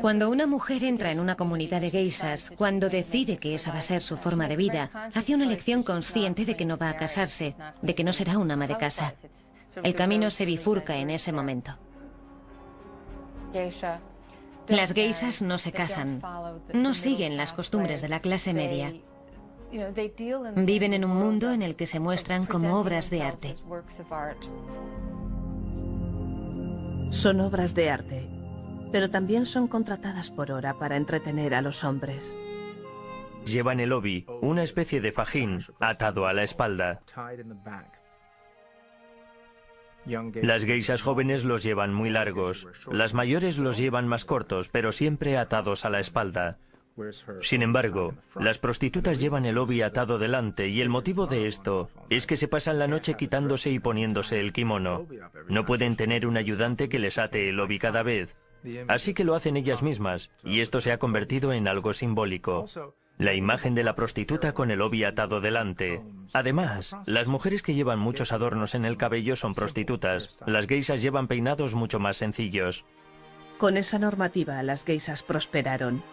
D: Cuando una mujer entra en una comunidad de geishas, cuando decide que esa va a ser su forma de vida, hace una elección consciente de que no va a casarse, de que no será una ama de casa. El camino se bifurca en ese momento. Las geishas no se casan, no siguen las costumbres de la clase media. Viven en un mundo en el que se muestran como obras de arte.
A: Son obras de arte, pero también son contratadas por hora para entretener a los hombres.
B: Llevan el obi, una especie de fajín, atado a la espalda. Las geishas jóvenes los llevan muy largos. Las mayores los llevan más cortos, pero siempre atados a la espalda. Sin embargo, las prostitutas llevan el obi atado delante y el motivo de esto es que se pasan la noche quitándose y poniéndose el kimono. No pueden tener un ayudante que les ate el obi cada vez. Así que lo hacen ellas mismas, y esto se ha convertido en algo simbólico. La imagen de la prostituta con el obi atado delante. Además, las mujeres que llevan muchos adornos en el cabello son prostitutas. Las geishas llevan peinados mucho más sencillos.
A: Con esa normativa, las geishas prosperaron.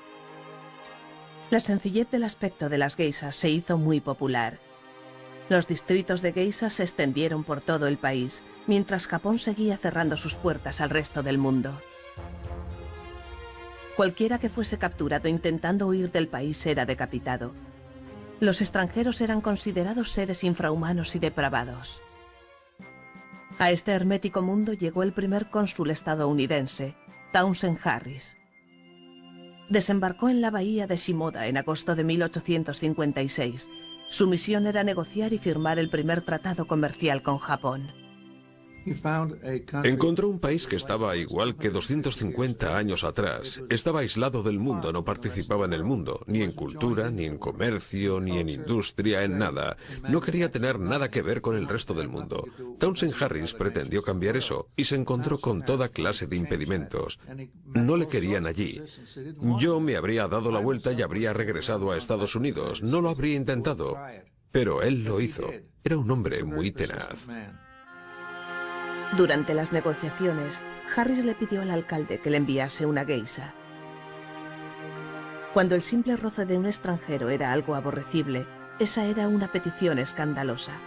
A: La sencillez del aspecto de las geishas se hizo muy popular. Los distritos de geishas se extendieron por todo el país, mientras Japón seguía cerrando sus puertas al resto del mundo. Cualquiera que fuese capturado intentando huir del país era decapitado. Los extranjeros eran considerados seres infrahumanos y depravados. A este hermético mundo llegó el primer cónsul estadounidense, Townsend Harris. Desembarcó en la bahía de Shimoda en agosto de 1856. Su misión era negociar y firmar el primer tratado comercial con Japón.
E: Encontró un país que estaba igual que 250 años atrás. Estaba aislado del mundo, no participaba en el mundo, ni en cultura, ni en comercio, ni en industria, en nada. No quería tener nada que ver con el resto del mundo. Townsend Harris pretendió cambiar eso y se encontró con toda clase de impedimentos. No le querían allí. Yo me habría dado la vuelta y habría regresado a Estados Unidos. No lo habría intentado, pero él lo hizo. Era un hombre muy tenaz.
A: Durante las negociaciones, Harris le pidió al alcalde que le enviase una geisha. Cuando el simple roce de un extranjero era algo aborrecible, esa era una petición escandalosa.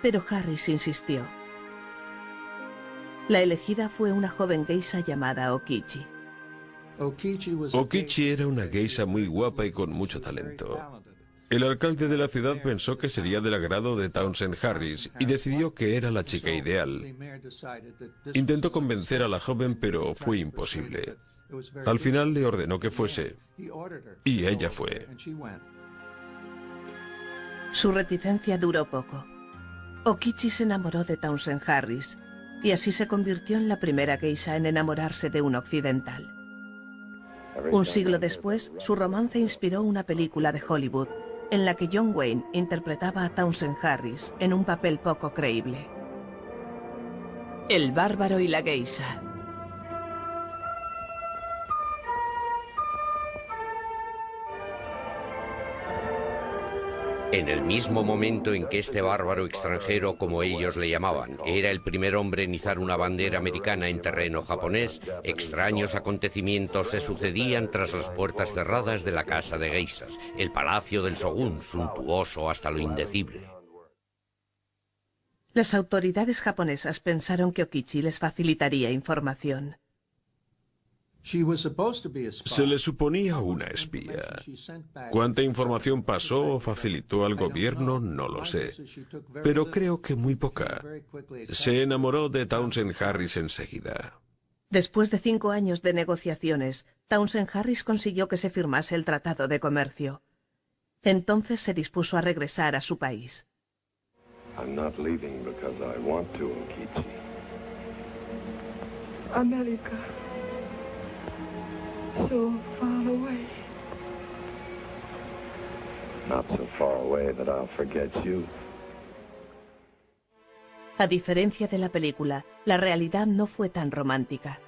A: Pero Harris insistió. La elegida fue una joven geisha llamada Okichi.
E: Okichi era una geisha muy guapa y con mucho talento. El alcalde de la ciudad pensó que sería del agrado de Townsend Harris y decidió que era la chica ideal. Intentó convencer a la joven, pero fue imposible. Al final le ordenó que fuese, y ella fue.
A: Su reticencia duró poco. Okichi se enamoró de Townsend Harris, y así se convirtió en la primera geisha en enamorarse de un occidental. Un siglo después, su romance inspiró una película de Hollywood, en la que John Wayne interpretaba a Townsend Harris en un papel poco creíble. El bárbaro y la geisha.
F: En el mismo momento en que este bárbaro extranjero, como ellos le llamaban, era el primer hombre en izar una bandera americana en terreno japonés, extraños acontecimientos se sucedían tras las puertas cerradas de la casa de geishas, el palacio del Shogun, suntuoso hasta lo indecible.
A: Las autoridades japonesas pensaron que Okichi les facilitaría información.
E: Se le suponía una espía. ¿Cuánta información pasó o facilitó al gobierno? No lo sé. Pero creo que muy poca. Se enamoró de Townsend Harris enseguida.
A: Después de 5 años de negociaciones, Townsend Harris consiguió que se firmase el Tratado de Comercio. Entonces se dispuso a regresar a su país.
G: I'm not leaving because I want to, Okichi.
M: América. So far away.
G: Not so far away that I'll forget you.
A: A diferencia de la película, la realidad no fue tan romántica.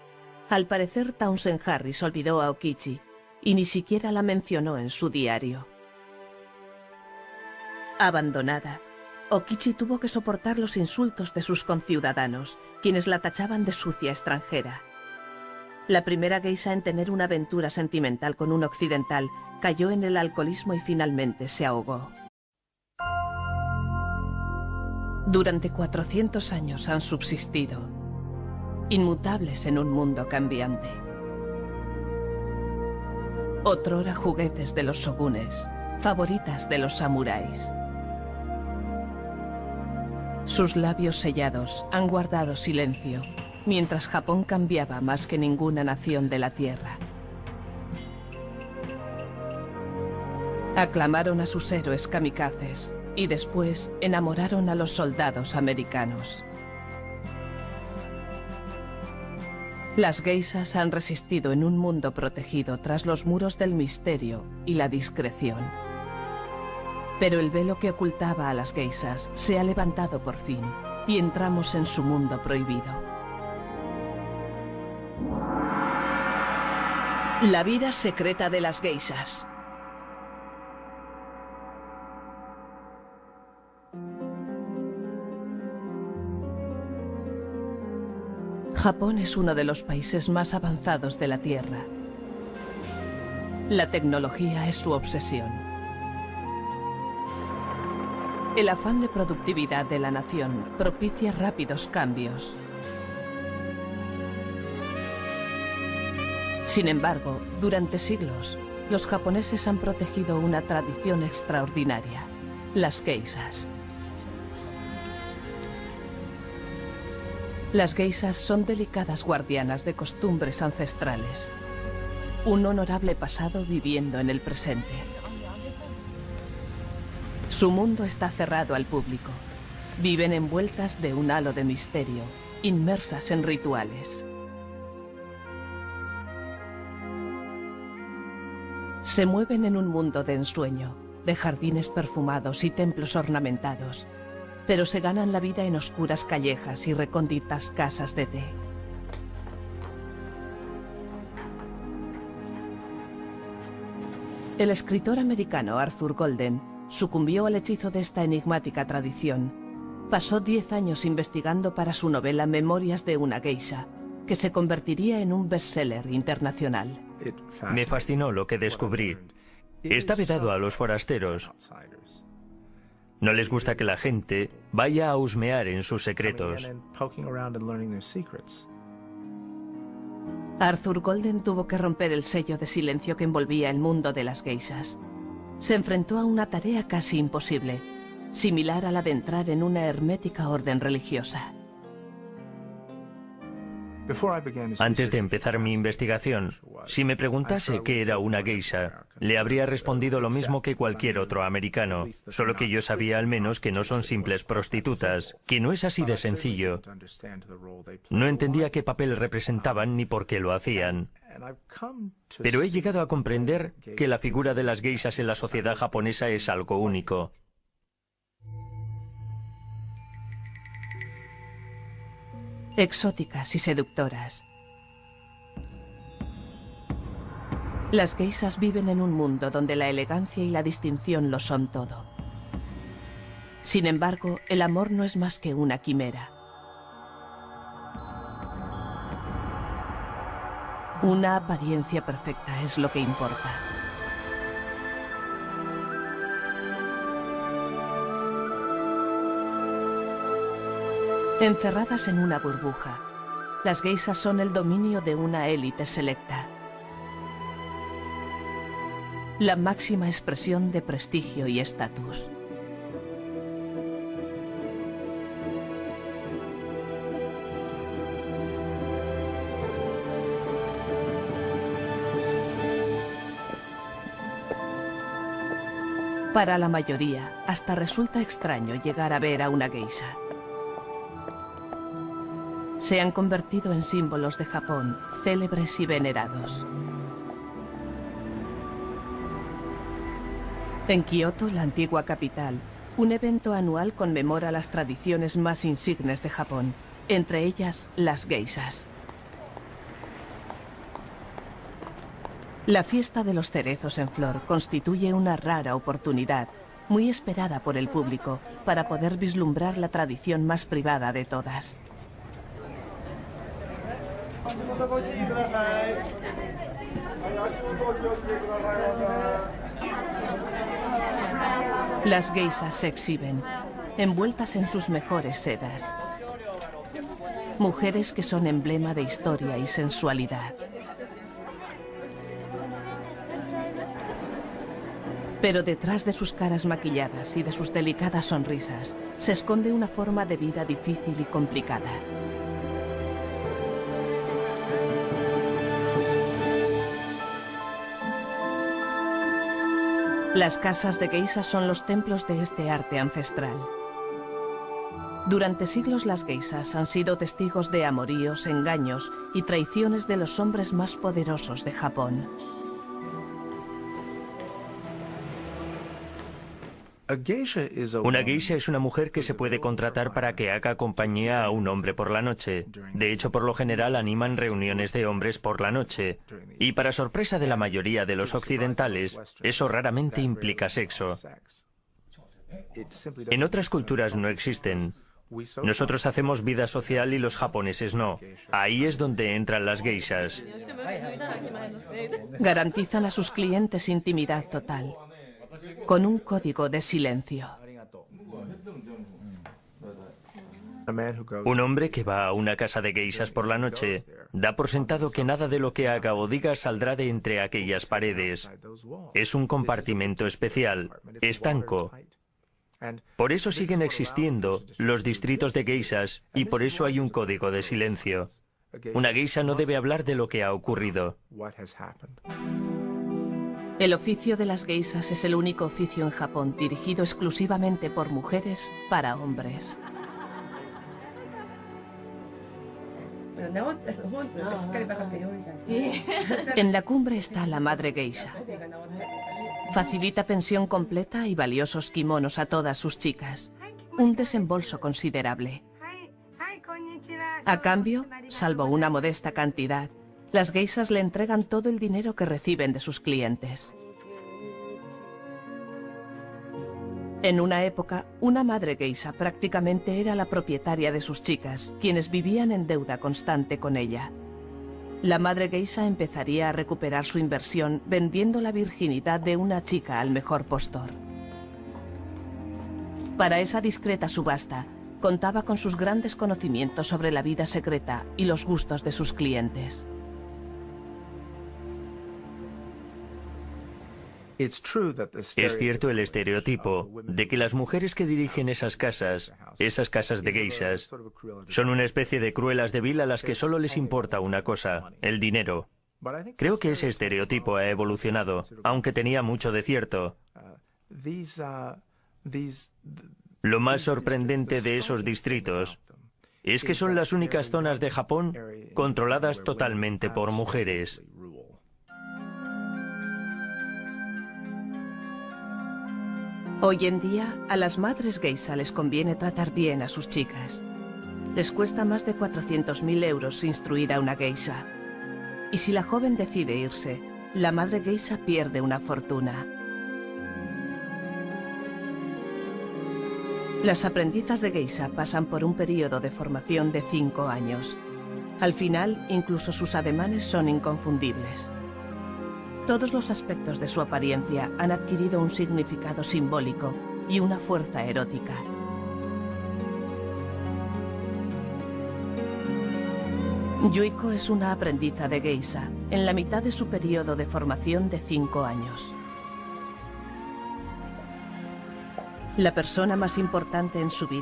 A: Al parecer, Townsend Harris olvidó a Okichi y ni siquiera la mencionó en su diario. Abandonada, Okichi tuvo que soportar los insultos de sus conciudadanos, quienes la tachaban de sucia extranjera. La primera geisha en tener una aventura sentimental con un occidental cayó en el alcoholismo y finalmente se ahogó. Durante 400 años han subsistido, inmutables en un mundo cambiante. Otrora juguetes de los shogunes, favoritas de los samuráis. Sus labios sellados han guardado silencio, mientras Japón cambiaba más que ninguna nación de la tierra. Aclamaron a sus héroes kamikazes y después enamoraron a los soldados americanos. Las geishas han resistido en un mundo protegido tras los muros del misterio y la discreción. Pero el velo que ocultaba a las geishas se ha levantado por fin y entramos en su mundo prohibido. La vida secreta de las geishas. Japón es uno de los países más avanzados de la Tierra. La tecnología es su obsesión. El afán de productividad de la nación propicia rápidos cambios. Sin embargo, durante siglos, los japoneses han protegido una tradición extraordinaria: las geishas. Las geishas son delicadas guardianas de costumbres ancestrales. Un honorable pasado viviendo en el presente. Su mundo está cerrado al público. Viven envueltas de un halo de misterio, inmersas en rituales. Se mueven en un mundo de ensueño, de jardines perfumados y templos ornamentados, pero se ganan la vida en oscuras callejas y recónditas casas de té. El escritor americano Arthur Golden sucumbió al hechizo de esta enigmática tradición. Pasó 10 años investigando para su novela Memorias de una geisha, que se convertiría en un bestseller internacional.
B: Me fascinó lo que descubrí. Está vedado a los forasteros. No les gusta que la gente vaya a husmear en sus secretos.
A: Arthur Golden tuvo que romper el sello de silencio que envolvía el mundo de las geishas. Se enfrentó a una tarea casi imposible, similar a la de entrar en una hermética orden religiosa.
B: Antes de empezar mi investigación, si me preguntase qué era una geisha, le habría respondido lo mismo que cualquier otro americano, solo que yo sabía al menos que no son simples prostitutas, que no es así de sencillo. No entendía qué papel representaban ni por qué lo hacían. Pero he llegado a comprender que la figura de las geishas en la sociedad japonesa es algo único.
A: Exóticas y seductoras. Las geishas viven en un mundo donde la elegancia y la distinción lo son todo. Sin embargo, el amor no es más que una quimera. Una apariencia perfecta es lo que importa. Encerradas en una burbuja, las geishas son el dominio de una élite selecta. La máxima expresión de prestigio y estatus. Para la mayoría, hasta resulta extraño llegar a ver a una geisha. Se han convertido en símbolos de Japón, célebres y venerados. En Kioto, la antigua capital, un evento anual conmemora las tradiciones más insignes de Japón, entre ellas las geishas. La fiesta de los cerezos en flor constituye una rara oportunidad, muy esperada por el público, para poder vislumbrar la tradición más privada de todas. Las geishas se exhiben, envueltas en sus mejores sedas. Mujeres que son emblema de historia y sensualidad. Pero detrás de sus caras maquilladas y de sus delicadas sonrisas se esconde una forma de vida difícil y complicada. Las casas de geishas son los templos de este arte ancestral. Durante siglos las geishas han sido testigos de amoríos, engaños y traiciones de los hombres más poderosos de Japón.
B: Una geisha es una mujer que se puede contratar para que haga compañía a un hombre por la noche. De hecho, por lo general animan reuniones de hombres por la noche. Y para sorpresa de la mayoría de los occidentales, eso raramente implica sexo. En otras culturas no existen. Nosotros hacemos vida social y los japoneses no. Ahí es donde entran las geishas.
A: Garantizan a sus clientes intimidad total, con un código de silencio.
B: Un hombre que va a una casa de geishas por la noche Da por sentado que nada de lo que haga o diga saldrá de entre aquellas paredes. Es un compartimento especial, estanco. Por eso siguen existiendo los distritos de geishas y por eso hay un código de silencio. Una geisha no debe hablar de lo que ha ocurrido.
A: El oficio de las geishas es el único oficio en Japón dirigido exclusivamente por mujeres para hombres. En la cumbre está la madre geisha. Facilita pensión completa y valiosos kimonos a todas sus chicas. Un desembolso considerable. A cambio, salvo una modesta cantidad, las geishas le entregan todo el dinero que reciben de sus clientes. En una época, una madre geisha prácticamente era la propietaria de sus chicas, quienes vivían en deuda constante con ella. La madre geisha empezaría a recuperar su inversión vendiendo la virginidad de una chica al mejor postor. Para esa discreta subasta, contaba con sus grandes conocimientos sobre la vida secreta y los gustos de sus clientes.
B: Es cierto el estereotipo de que las mujeres que dirigen esas casas de geishas, son una especie de cruelas de vil a las que solo les importa una cosa, el dinero. Creo que ese estereotipo ha evolucionado, aunque tenía mucho de cierto. Lo más sorprendente de esos distritos es que son las únicas zonas de Japón controladas totalmente por mujeres.
A: Hoy en día, a las madres geisha les conviene tratar bien a sus chicas. Les cuesta más de 400.000 euros instruir a una geisha. Y si la joven decide irse, la madre geisha pierde una fortuna. Las aprendizas de geisha pasan por un periodo de formación de 5 años. Al final, incluso sus ademanes son inconfundibles. Todos los aspectos de su apariencia han adquirido un significado simbólico y una fuerza erótica. Yuiko es una aprendiza de geisha, en la mitad de su periodo de formación de 5 años. La persona más importante en su vida